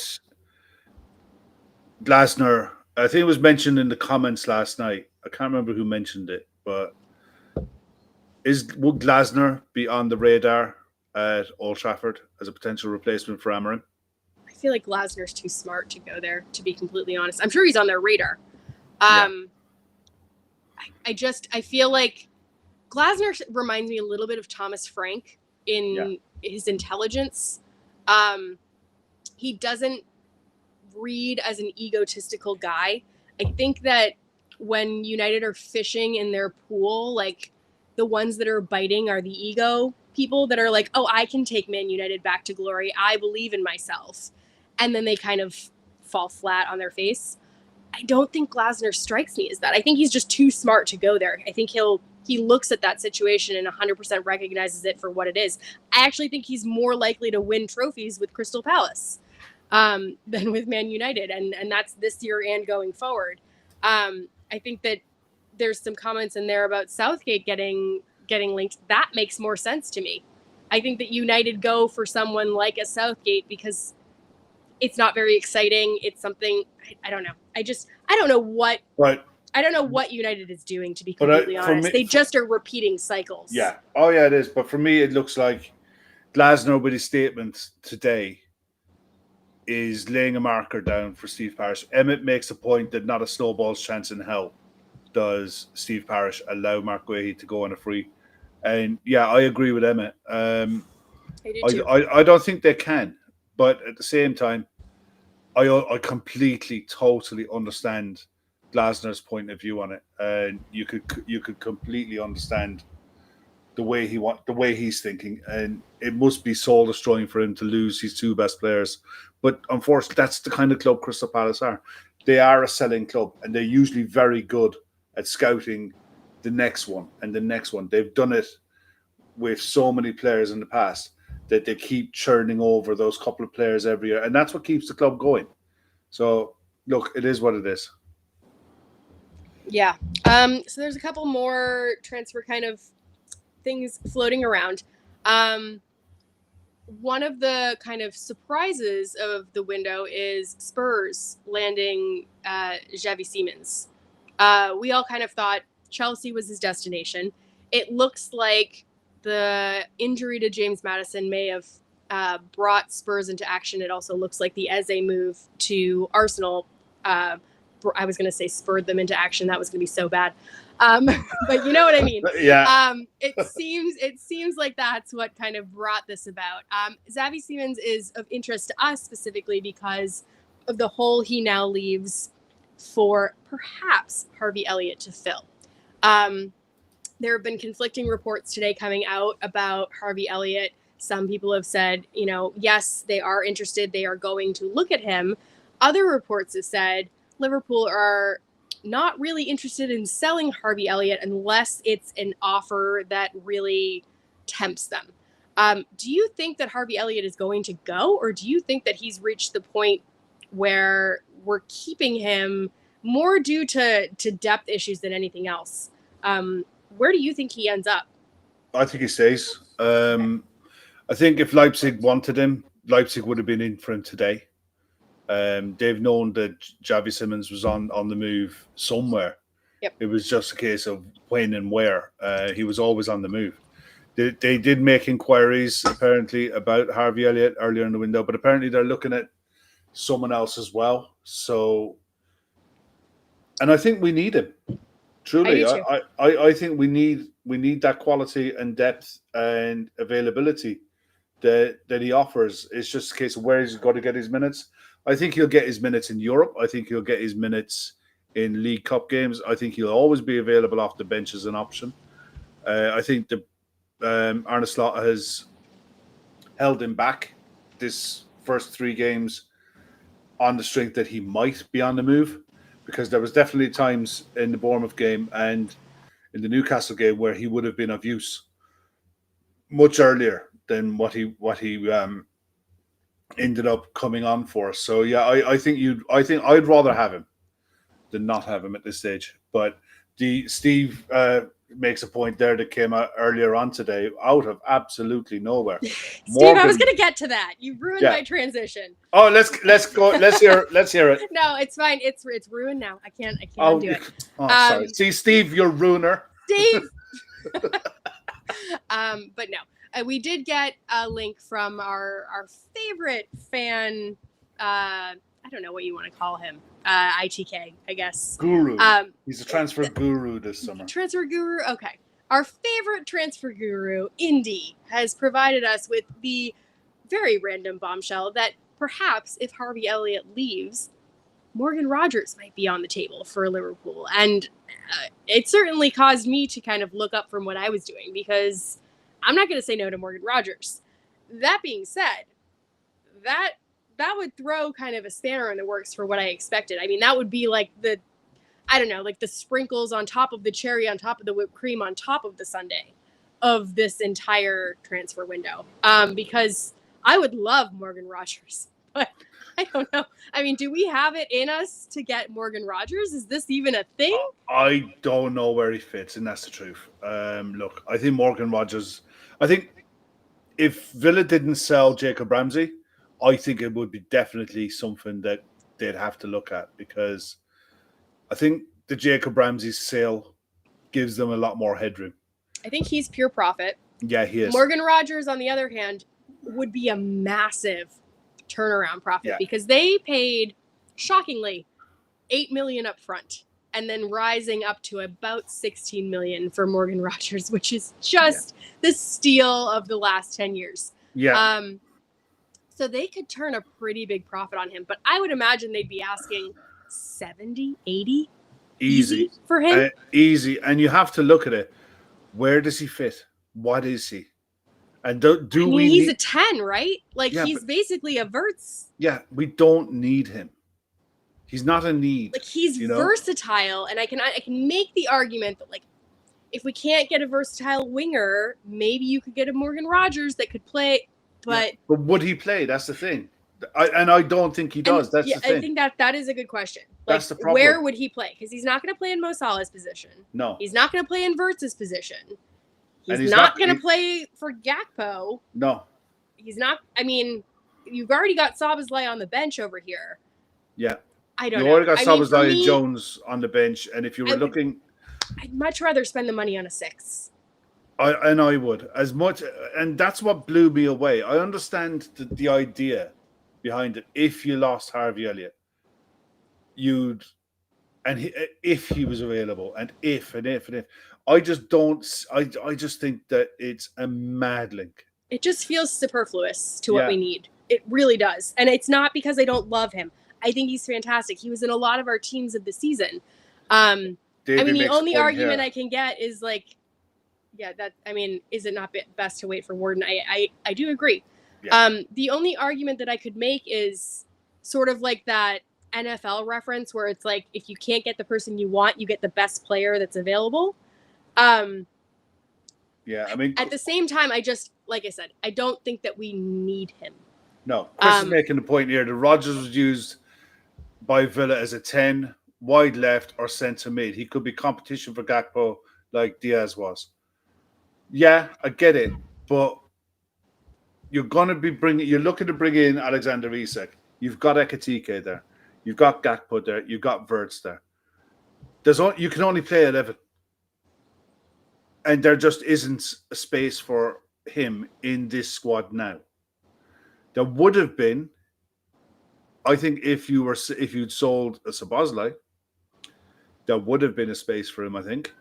Glasner, I think it was mentioned in the comments last night, I can't remember who mentioned it, but would Glasner be on the radar at Old Trafford as a potential replacement for Amorim? I feel like Glasner's too smart to go there, to be completely honest. I'm sure he's on their radar. Yeah. I feel like Glasner reminds me a little bit of Thomas Frank in his intelligence. He doesn't read as an egotistical guy. I think that when United are fishing in their pool, like the ones that are biting are the ego people that are like, oh, I can take Man United back to glory. I believe in myself. And then they kind of fall flat on their face. I don't think Glasner strikes me as that. I think he's just too smart to go there. I think he looks at that situation and 100% recognizes it for what it is. I actually think he's more likely to win trophies with Crystal Palace than with Man United. And that's this year and going forward. I think that there's some comments in there about Southgate getting linked. That makes more sense to me. I think that United go for someone like a Southgate because it's not very exciting. It's something, I don't know. I don't know what. Right. I don't know what United is doing, to be completely honest. They just are repeating cycles. Yeah. Oh, yeah, it is. But for me, it looks like Glasner, with his statement today, is laying a marker down for Steve Parish. Emmett makes a point that not a snowball's chance in hell does Steve Parish allow Mark Guehi to go on a free. And, yeah, I agree with Emmett. I don't think they can. But at the same time, I completely, totally understand Glasner's point of view on it, and you could completely understand the way he's thinking, and it must be soul destroying for him to lose his two best players. But unfortunately, that's the kind of club Crystal Palace are. They are a selling club, and they're usually very good at scouting the next one and the next one. They've done it with so many players in the past that they keep churning over those couple of players every year, and that's what keeps the club going. So, look, it is what it is. Yeah. So there's a couple more transfer kind of things floating around. One of the kind of surprises of the window is Spurs landing Xavi Simons. We all kind of thought Chelsea was his destination. It looks like the injury to James Maddison may have brought Spurs into action. It also looks like the Eze move to Arsenal I was going to say spurred them into action. That was going to be so bad. But you know what I mean. Yeah. It seems like that's what kind of brought this about. Xavi Simons is of interest to us specifically because of the hole he now leaves for perhaps Harvey Elliott to fill. There have been conflicting reports today coming out about Harvey Elliott. Some people have said, yes, they are interested. They are going to look at him. Other reports have said Liverpool are not really interested in selling Harvey Elliott unless it's an offer that really tempts them. Do you think that Harvey Elliott is going to go, or do you think that he's reached the point where we're keeping him more due to depth issues than anything else? Where do you think he ends up? I think he stays. I think if Leipzig wanted him, Leipzig would have been in for him today. They've known that Xavi Simons was on the move somewhere. Yep. It was just a case of when and where. He was always on the move. They did make inquiries, apparently, about Harvey Elliott earlier in the window, but apparently they're looking at someone else as well. So, and I think we need him. Truly, I think we need that quality and depth and availability that he offers. It's just a case of where he's got to get his minutes. I think he'll get his minutes in Europe. I think he'll get his minutes in League Cup games. I think he'll always be available off the bench as an option. I think the Arne Slot has held him back this first 3 games on the strength that he might be on the move, because there was definitely times in the Bournemouth game and in the Newcastle game where he would have been of use much earlier than what he ended up coming on for. So yeah, I think I'd rather have him than not have him at this stage. But Steve makes a point there that came out earlier on today, out of absolutely nowhere. Steve, I was going to get to that. You ruined my transition. Oh, let's go. Let's hear it. No, it's fine. It's ruined now. I can't do it. Oh, sorry. See, Steve, you're ruiner. Steve. But no, we did get a link from our favorite fan. I don't know what you want to call him. ITK, I guess. Guru. He's a transfer guru this summer. Transfer guru? Okay. Our favorite transfer guru, Indy, has provided us with the very random bombshell that perhaps if Harvey Elliott leaves, Morgan Rogers might be on the table for Liverpool. And it certainly caused me to kind of look up from what I was doing, because I'm not going to say no to Morgan Rogers. That being said, that would throw kind of a spanner in the works for what I expected. I mean, that would be like the sprinkles on top of the cherry, on top of the whipped cream, on top of the sundae of this entire transfer window. Because I would love Morgan Rogers, but I don't know. I mean, do we have it in us to get Morgan Rogers? Is this even a thing? I don't know where he fits, and that's the truth. Look, I think Morgan Rogers, if Villa didn't sell Jacob Ramsey, I think it would be definitely something that they'd have to look at, because I think the Jacob Ramsey sale gives them a lot more headroom. I think he's pure profit. Yeah, he is. Morgan Rogers, on the other hand, would be a massive turnaround profit, because they paid, shockingly, $8 million up front, and then rising up to about $16 million for Morgan Rogers, which is just the steal of the last 10 years. Yeah. So they could turn a pretty big profit on him, but I would imagine they'd be asking 70, 80 easy for him. Easy. And you have to look at it. Where does he fit? What is he? And he's a 10, right? He's basically a Verts. Yeah, we don't need him. He's not a need. He's versatile, and I can make the argument that if we can't get a versatile winger, maybe you could get a Morgan Rogers that could play. But would he play? That's the thing. I don't think he does. That's the thing. I think that is a good question. That's the problem. Where would he play? Because he's not going to play in Mo Salah's position. No. He's not going to play in Verts' position. He's not going to play for Gakpo. No. He's not. I mean, you've already got Szoboszlai on the bench over here. Yeah. I don't know. You already got Szoboszlai and Jones on the bench. And if you were looking... I'd much rather spend the money on a 6. I would. As much... And that's what blew me away. I understand the idea behind it. If you lost Harvey Elliott, you'd and if he was available, and if, I just don't. I just think that it's a mad link. It just feels superfluous to what Yeah. we need. It really does. And it's not because I don't love him. I think he's fantastic. He was in a lot of our teams of the season. I mean, the only argument I can get is like, is it not best to wait for Warden? I do agree. Yeah. The only argument that I could make is sort of like that NFL reference where it's like, if you can't get the person you want, you get the best player that's available. Yeah, I mean, at the same time, like I said, I don't think that we need him. No, Chris is making the point here that Rogers was used by Villa as a 10, wide left or centre mid. He could be competition for Gakpo like Diaz was. Yeah, I get it, but you're looking to bring in Alexander Isak. You've got Ekitike there. You've got Gakpo there. You've got Wirtz there. You can only play 11. And there just isn't a space for him in this squad now. There would have been, I think, if you'd sold a Szoboszlai, there would have been a space for him, I think,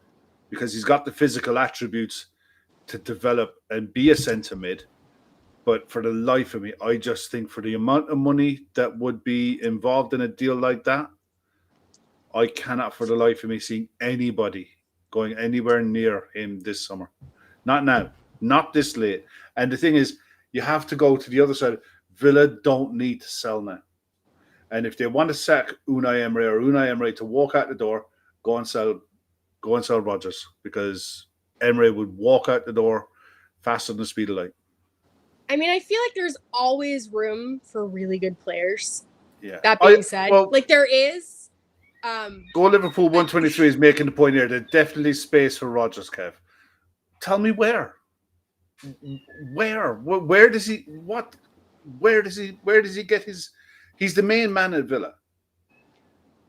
because he's got the physical attributes to develop and be a centre mid. But for the life of me, I just think for the amount of money that would be involved in a deal like that, I cannot for the life of me see anybody going anywhere near him this summer. Not now. Not this late. And the thing is, you have to go to the other side. Villa don't need to sell now. And if they want to sack Unai Emery to walk out the door, go and sell Rogers, because Emery would walk out the door faster than the speed of light. I mean, I feel like there's always room for really good players. Yeah. That being said, there is. Go Liverpool 123 is making the point here. There's definitely space for Rogers, Kev. Tell me where. Where does he get his? He's the main man at Villa.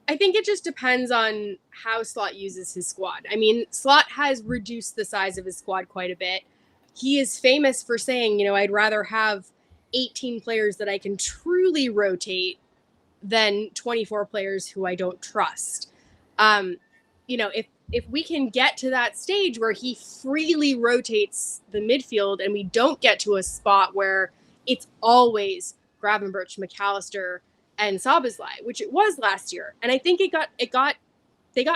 I think it just depends on how Slot uses his squad. I mean, Slot has reduced the size of his squad quite a bit. He is famous for saying, I'd rather have 18 players that I can truly rotate than 24 players who I don't trust. If we can get to that stage where he freely rotates the midfield and we don't get to a spot where it's always Gravenberch, McAllister, and Szoboszlai, which it was last year. And I think they got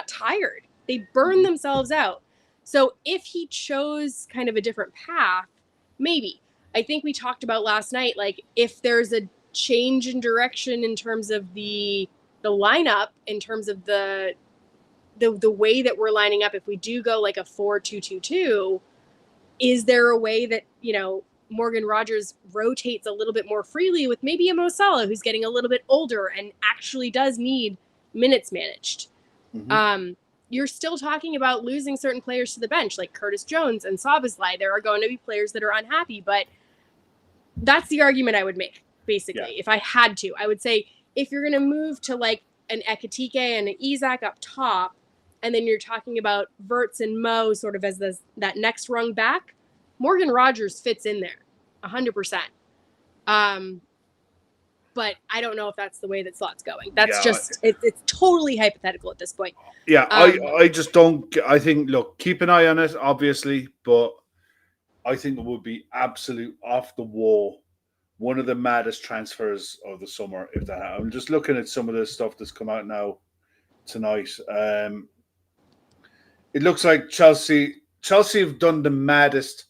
tired. They burned themselves out. So if he chose kind of a different path, maybe. I think we talked about last night, like if there's a change in direction in terms of the lineup, in terms of the way that we're lining up, if we do go like a 4-2-2-2, is there a way that, Morgan Rogers rotates a little bit more freely with maybe a Mo Salah who's getting a little bit older and actually does need minutes managed? Mm-hmm. You're still talking about losing certain players to the bench, like Curtis Jones and Szoboszlai. There are going to be players that are unhappy, but that's the argument I would make, basically. Yeah. If I had to, I would say if you're going to move to like an Ekitike and an Isak up top, and then you're talking about Wirtz and Mo sort of as that next rung back, Morgan Rogers fits in there 100%. But I don't know if that's the way that Slot's going. That's it's totally hypothetical at this point. Yeah, I just don't. I think, look, keep an eye on it, obviously, but I think it would be absolute off the wall, one of the maddest transfers of the summer. If that, I'm just looking at some of the stuff that's come out now tonight. It looks like Chelsea have done the maddest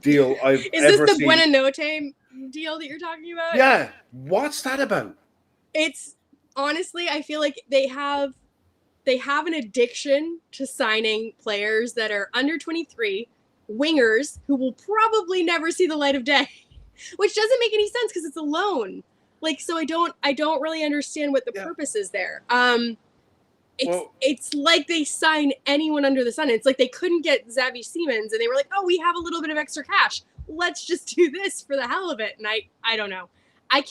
deal I've ever seen. Is this the Buonanotte deal that you're talking about? Yeah. What's that about? It's honestly, I feel like they have an addiction to signing players that are under 23, wingers who will probably never see the light of day, which doesn't make any sense because it's a loan. Like, so I don't really understand what the purpose is there. It's like they sign anyone under the sun. It's like they couldn't get Xavi Simons and they were like, oh, we have a little bit of extra cash. Let's just do this for the hell of it. And I don't know. I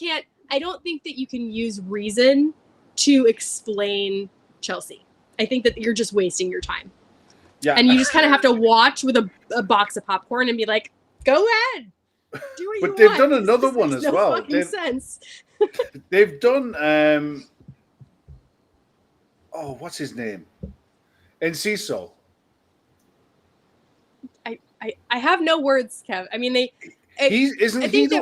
don't think that you can use reason to explain Chelsea. I think that you're just wasting your time. Yeah. And you just kind of have to watch with a box of popcorn and be like, go ahead. Do what you want. But they've done another one as well. Fucking sense. They've done what's his name? Enciso. I have no words, Kev. I mean, I think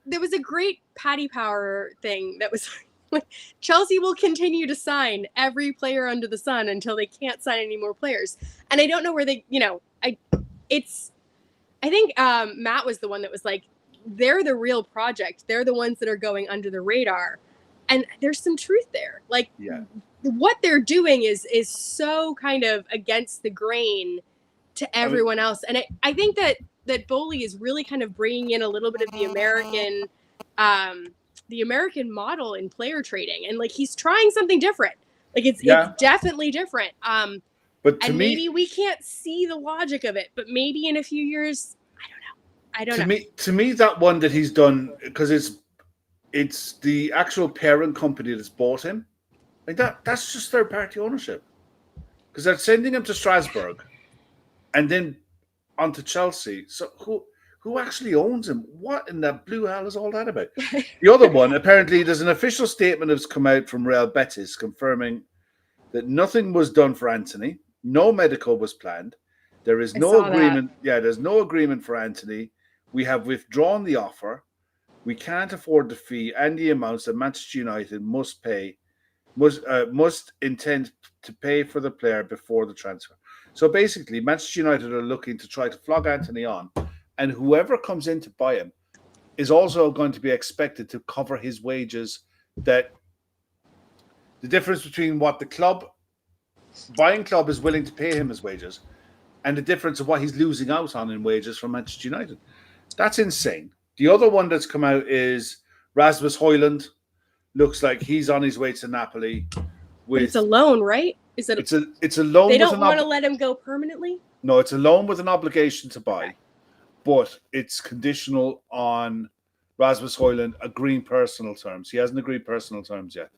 there was a great Paddy Power thing that was like Chelsea will continue to sign every player under the sun until they can't sign any more players. And I don't know where they, I think Matt was the one that was like, they're the real project. They're the ones that are going under the radar. And there's some truth there. Like what they're doing is so kind of against the grain to everyone else. And I think that Bowley is really kind of bringing in a little bit of the American model in player trading. And like, he's trying something different. Like it's definitely different. But maybe we can't see the logic of it, but maybe in a few years, I don't know. To me, that one that he's done, because it's the actual parent company that's bought him. Like that's just third party ownership. Because they're sending him to Strasbourg and then onto Chelsea. So who actually owns him? What in the blue hell is all that about? The other one, apparently there's an official statement that's come out from Real Betis confirming that nothing was done for Anthony. No medical was planned. There is no agreement. There's no agreement for Anthony. We have withdrawn the offer. We can't afford the fee and the amounts that Manchester United must intend to pay for the player before the transfer. So basically, Manchester United are looking to try to flog Anthony on, and whoever comes in to buy him is also going to be expected to cover his wages. That the difference between what the buying club is willing to pay him as wages and the difference of what he's losing out on in wages from Manchester United. That's insane. The other one that's come out is Rasmus Højlund. Looks like he's on his way to Napoli. It's a loan, right? It's a loan. They don't want to let him go permanently? No, it's a loan with an obligation to buy, but it's conditional on Rasmus Højlund agreeing personal terms. He hasn't agreed personal terms yet.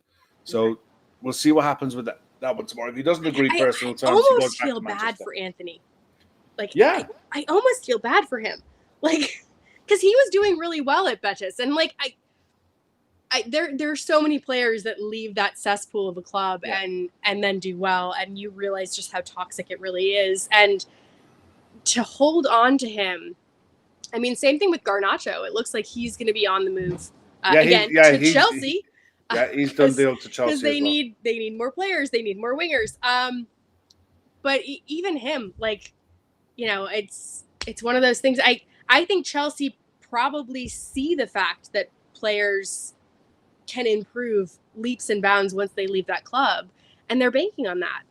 So we'll see what happens with that one tomorrow. If he doesn't agree personal terms, I almost feel bad for Anthony. Like, I almost feel bad for him. Like, because he was doing really well at Betis. And like, there are so many players that leave that cesspool of a club and then do well, and you realize just how toxic it really is. And to hold on to him, I mean, same thing with Garnacho. It looks like he's going to be on the move to Chelsea. He's done deal to Chelsea because they need more players, they need more wingers. But even him, like, it's one of those things. I think Chelsea probably see the fact that players can improve leaps and bounds once they leave that club, and they're banking on that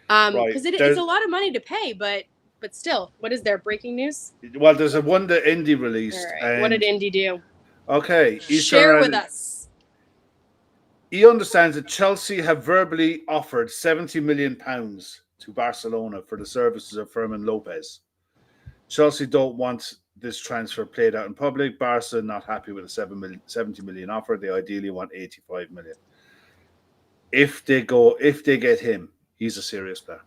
because it's a lot of money to pay. But still, what is there? Breaking news? Well, there's a one that Indy released. Right. What did Indy do? Okay, share with us. He understands that Chelsea have verbally offered £70 million to Barcelona for the services of Fermin Lopez. Chelsea don't want this transfer played out in public. Barca not happy with a 70 million offer. They ideally want 85 million. If they get him, he's a serious player.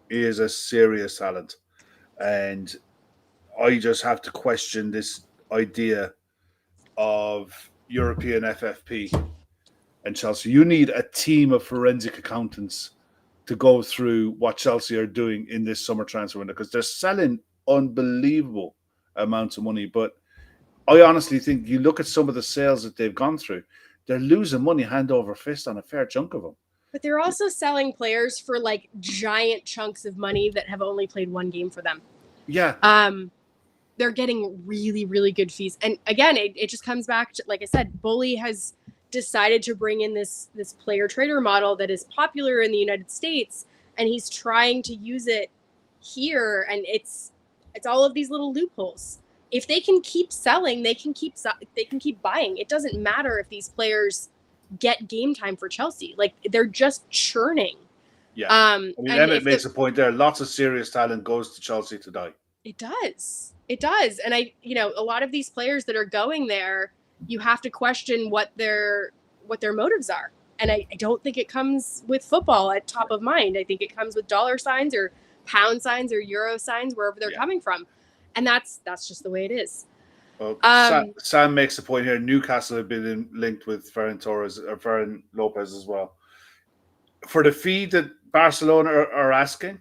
He is a serious talent. And I just have to question this idea of European FFP and Chelsea. You need a team of forensic accountants to go through what Chelsea are doing in this summer transfer window, because they're selling unbelievable amounts of money. But I honestly think you look at some of the sales that they've gone through, they're losing money hand over fist on a fair chunk of them. But they're also selling players for like giant chunks of money that have only played one game for them. Yeah. They're getting really, really good fees. And again, it just comes back to, like I said, Bully has decided to bring in this player trader model that is popular in the United States, and he's trying to use it here. And it's all of these little loopholes. If they can keep selling, they can keep buying. It doesn't matter if these players get game time for Chelsea. Like, they're just churning. Yeah. I mean, Emmett makes a point there. Lots of serious talent goes to Chelsea to die. It does. And a lot of these players that are going there, you have to question what their motives are. And I don't think it comes with football at top of mind. I think it comes with dollar signs or pound signs or euro signs, wherever they're coming from. And that's just the way it is. Well, Sam makes a point here. Newcastle have been linked with Ferran Lopez as well. for the fee that Barcelona are asking,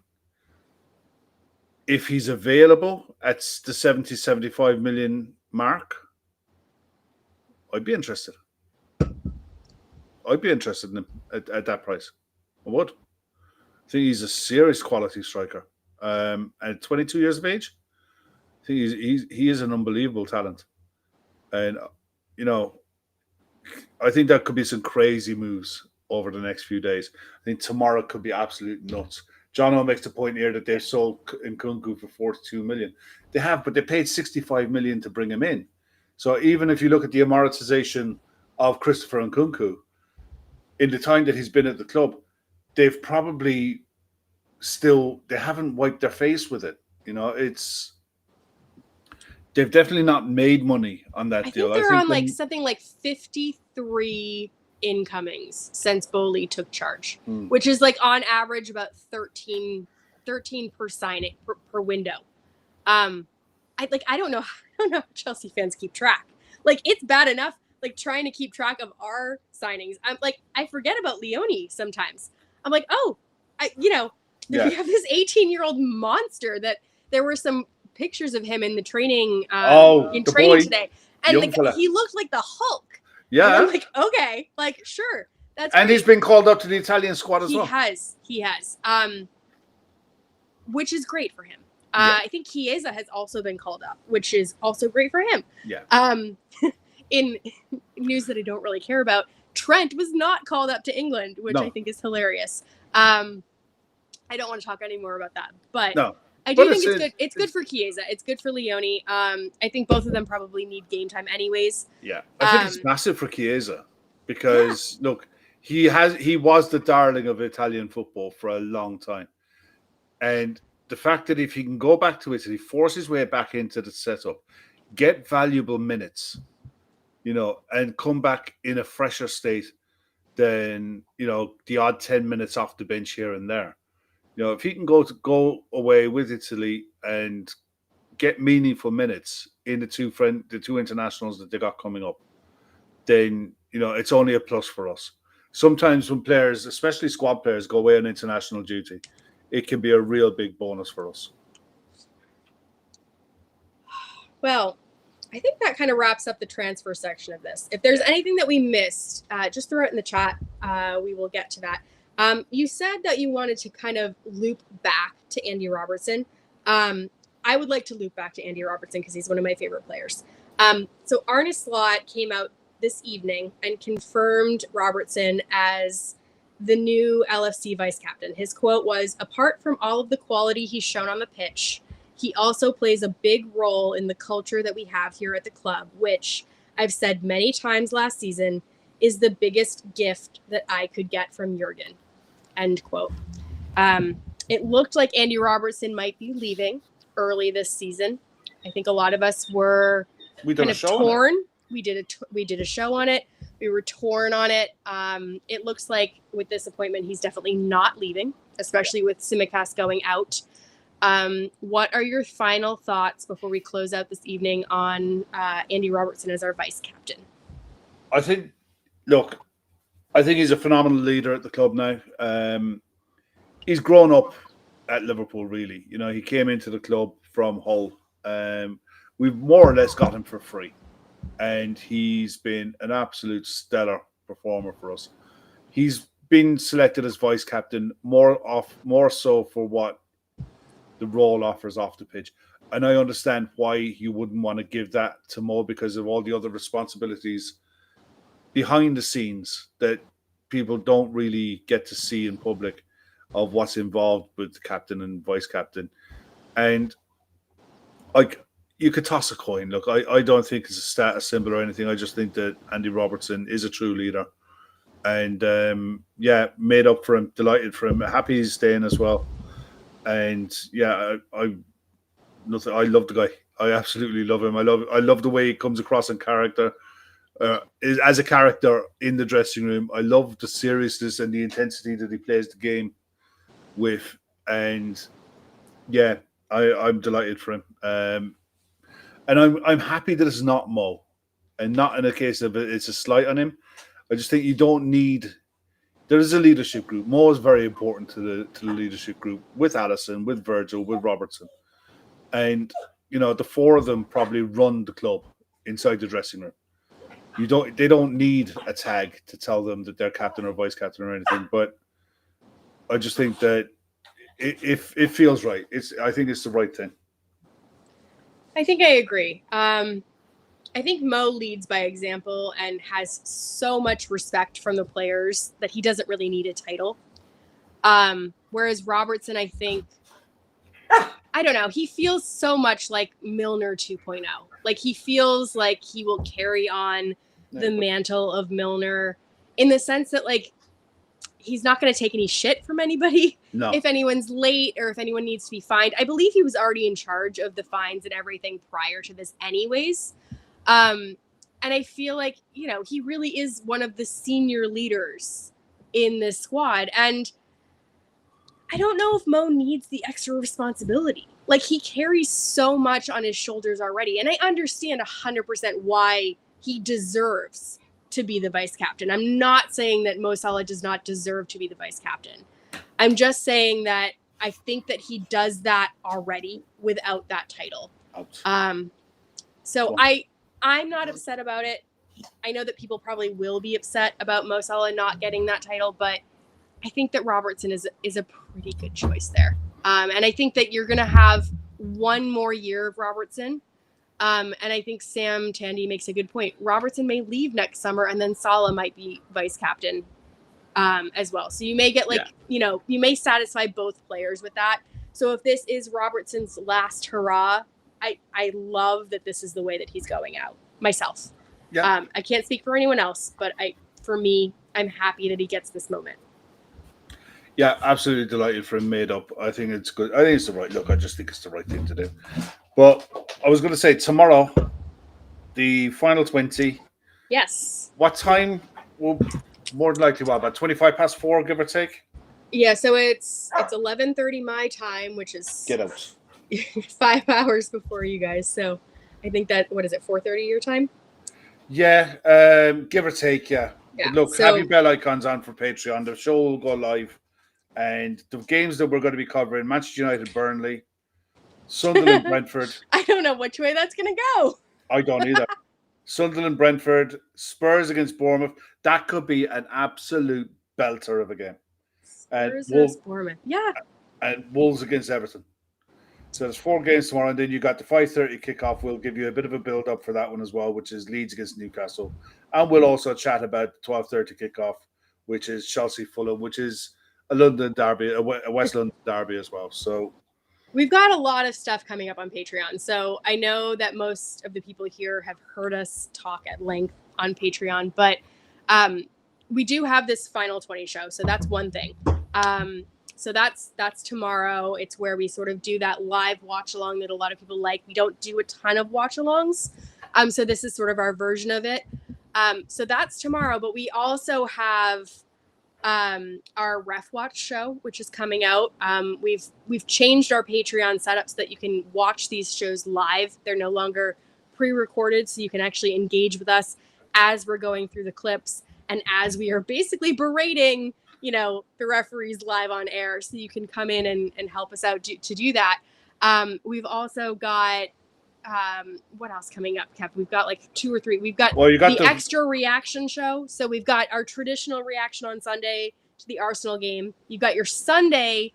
if he's available at the 70, 75 million mark, I'd be interested. I'd be interested in him at that price. I would. I think he's a serious quality striker. At 22 years of age, I think he is an unbelievable talent. And, I think that could be some crazy moves over the next few days. I think tomorrow could be absolute nuts. John O makes the point here that they've sold Nkunku for 42 million. They have, but they paid 65 million to bring him in. So even if you look at the amortization of Christopher Nkunku, in the time that he's been at the club, they've probably they haven't wiped their face with it. They've definitely not made money on that deal. I think they're on something like 53 incomings since Bowley took charge, which is on average about 13 per signing per window. I don't know how Chelsea fans keep track. It's bad enough trying to keep track of our signings. I forget about Leone sometimes. I'm we have this 18-year-old monster that there were some pictures of him in the training today, and he looked like the Hulk. Yeah, and I'm okay, sure, that's and great. He's been called up to the Italian squad as well. He has, which is great for him. I think Chiesa has also been called up, which is also great for him. Yeah. In news that I don't really care about, Trent was not called up to England, which I think is hilarious. I don't want to talk any more about that, but no. I do think it's good. It's good for Chiesa. It's good for Leone. I think both of them probably need game time anyways. Yeah, I think it's massive for Chiesa because look, he was the darling of Italian football for a long time, and the fact that if he can go back to Italy, force his way back into the setup, get valuable minutes, and come back in a fresher state than the odd 10 minutes off the bench here and there. If he can go away with Italy and get meaningful minutes in the two internationals that they got coming up, then it's only a plus for us. Sometimes when players, especially squad players, go away on international duty, it can be a real big bonus for us. Well, I think that kind of wraps up the transfer section of this. If there's anything that we missed, just throw it in the chat. We will get to that. You said that you wanted to kind of loop back to Andy Robertson. I would like to loop back to Andy Robertson because he's one of my favorite players. So Arne Slot came out this evening and confirmed Robertson as the new LFC vice captain. His quote was, "Apart from all of the quality he's shown on the pitch, he also plays a big role in the culture that we have here at the club, which I've said many times last season is the biggest gift that I could get from Jurgen." End quote. It looked like Andy Robertson might be leaving early this season. I think a lot of us were kind of torn. We did a show on it. We were torn on it. It looks like with this appointment, he's definitely not leaving, especially with Tsimikas going out. What are your final thoughts before we close out this evening on Andy Robertson as our vice captain? I think he's a phenomenal leader at the club now. He's grown up at Liverpool, really. He came into the club from Hull. We've more or less got him for free. And he's been an absolute stellar performer for us. He's been selected as vice captain more so for what the role offers off the pitch. And I understand why you wouldn't want to give that to Mo because of all the other responsibilities behind the scenes that people don't really get to see in public of what's involved with the captain and vice captain. And you could toss a coin. Look, I don't think it's a status symbol or anything. I just think that Andy Robertson is a true leader. And made up for him, delighted for him, happy he's staying as well. And I love the guy. I absolutely love him. I love the way he comes across in character. As a character in the dressing room, I love the seriousness and the intensity that he plays the game with. And I'm delighted for him. And I'm happy that it's not Mo, and not in a case of it's a slight on him. I just think you don't need there is a leadership group. Mo is very important to the leadership group with Allison, with Virgil, with Robertson. And, the four of them probably run the club inside the dressing room. They don't need a tag to tell them that they're captain or vice captain or anything. But I just think that it feels right. I think it's the right thing. I think I agree. I think Mo leads by example and has so much respect from the players that he doesn't really need a title. Whereas Robertson, I think, I don't know, he feels so much like Milner 2.0. Like he feels like he will carry on the mantle of Milner in the sense that like he's not going to take any shit from anybody. No. If anyone's late or if anyone needs to be fined. I believe he was already in charge of the fines and everything prior to this anyways. And I feel like, he really is one of the senior leaders in this squad. And I don't know if Mo needs the extra responsibility. Like he carries so much on his shoulders already. And I understand 100% why he deserves to be the vice captain. I'm not saying that Mo Salah does not deserve to be the vice captain. I'm just saying that I think that he does that already without that title. So I'm not upset about it. I know that people probably will be upset about Mo Salah not getting that title, but I think that Robertson is a pretty good choice there. And I think that you're going to have one more year of Robertson. And I think Sam Tandy makes a good point. Robertson may leave next summer, and then Salah might be vice captain as well. So you may get you may satisfy both players with that. So if this is Robertson's last hurrah, I love that this is the way that he's going out myself. Yeah. I can't speak for anyone else, but for me, I'm happy that he gets this moment. Yeah, absolutely delighted for him made up. I think it's good. I think it's the right look. I just think it's the right thing to do. But I was going to say tomorrow, the final 20. Yes. What time will more than likely about 4:25, give or take? Yeah, so it's 11:30 my time, which is get out 5 hours before you guys. So I think that 4:30 your time? Yeah, give or take. Yeah. Yeah. Look, have your bell icons on for Patreon. The show will go live, and the games that we're going to be covering: Manchester United, Burnley, Sunderland, Brentford. I don't know which way that's going to go. I don't either. Sunderland, Brentford, Spurs against Bournemouth. That could be an absolute belter of a game. Spurs against Bournemouth. Yeah. And Wolves against Everton. So there's 4 games tomorrow, and then you got the 5:30 kickoff. We'll give you a bit of a build-up for that one as well, which is Leeds against Newcastle. And we'll also chat about the 12:30 kickoff, which is Chelsea-Fulham, which is a London derby, a West London derby as well. So we've got a lot of stuff coming up on Patreon. So I know that most of the people here have heard us talk at length on Patreon, but we do have this Final 20 show. So that's one thing. So that's tomorrow. It's where we sort of do that live watch along that a lot of people like. We don't do a ton of watch alongs. So this is sort of our version of it. So that's tomorrow, but we also have our Ref Watch show, which is coming out. We've changed our Patreon setup so that you can watch these shows live. They're no longer pre-recorded, so you can actually engage with us as we're going through the clips and as we are basically berating the referees live on air, so you can come in and help us out to do that. We've also got what else coming up, Kev? We've got like 2 or 3. We've got, the extra reaction show. So we've got our traditional reaction on Sunday to the Arsenal game. You've got your Sunday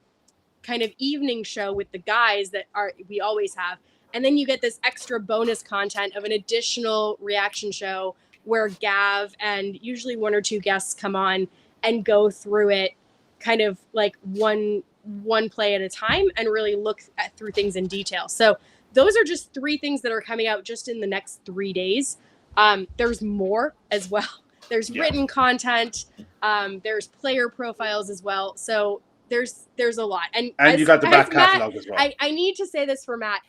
kind of evening show with the guys that we always have. And then you get this extra bonus content of an additional reaction show where Gav and usually 1 or 2 guests come on and go through it kind of like one play at a time and really look through things in detail. So those are just 3 things that are coming out just in the next 3 days. There's more as well. There's written content. There's player profiles as well. So there's a lot. And you got the back catalog as well. I need to say this for Matt.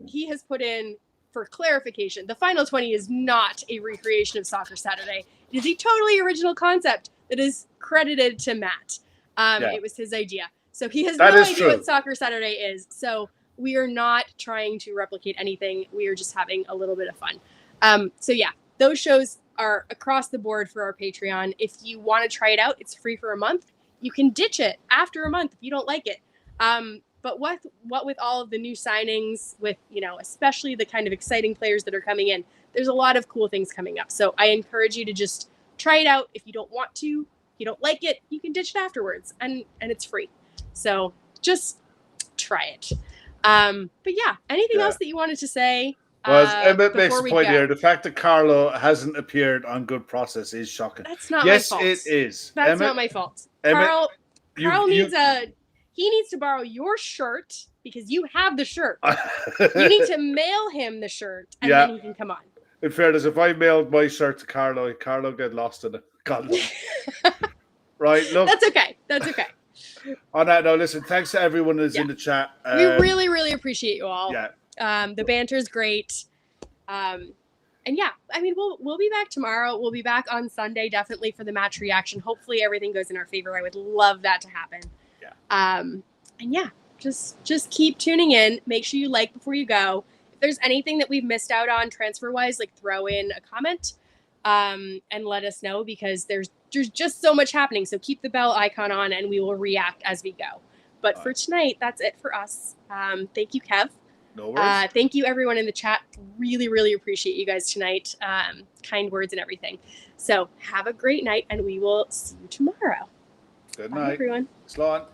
He has put in, for clarification, the Final 20 is not a recreation of Soccer Saturday. It is a totally original concept that is credited to Matt. It was his idea. So he has no idea what Soccer Saturday is. So we are not trying to replicate anything. We are just having a little bit of fun. So yeah, those shows are across the board for our Patreon. If you want to try it out, it's free for a month. You can ditch it after a month if you don't like it. But what with all of the new signings, with, especially the kind of exciting players that are coming in, there's a lot of cool things coming up. So I encourage you to just try it out. If you don't want to, if you don't like it, you can ditch it afterwards, and it's free. So just try it. But yeah, anything else that you wanted to say? Well, Emmett makes a point go? here. The fact that Carlo hasn't appeared on Good Process is shocking. That's not my fault. Yes, it is. That's not my fault. Carl needs he needs to borrow your shirt because you have the shirt. You need to mail him the shirt, and then he can come on. In fairness, if I mailed my shirt to Carlo get lost in it. God love. Right, look. That's okay. That's okay. On that note, listen, thanks to everyone that's in the chat. We really, really appreciate you all. Yeah. The banter is great. And yeah, I mean, we'll be back tomorrow. We'll be back on Sunday, definitely, for the match reaction. Hopefully everything goes in our favor. I would love that to happen. Yeah. And yeah, just keep tuning in. Make sure you like before you go. If there's anything that we've missed out on transfer-wise, like throw in a comment and let us know, because there's just so much happening. So keep the bell icon on and we will react as we go. But for tonight, that's it for us. Thank you, Kev. No worries. Thank you, everyone in the chat. Really, really appreciate you guys tonight. Kind words and everything. So have a great night, and we will see you tomorrow. Good Bye, night. everyone. Slán.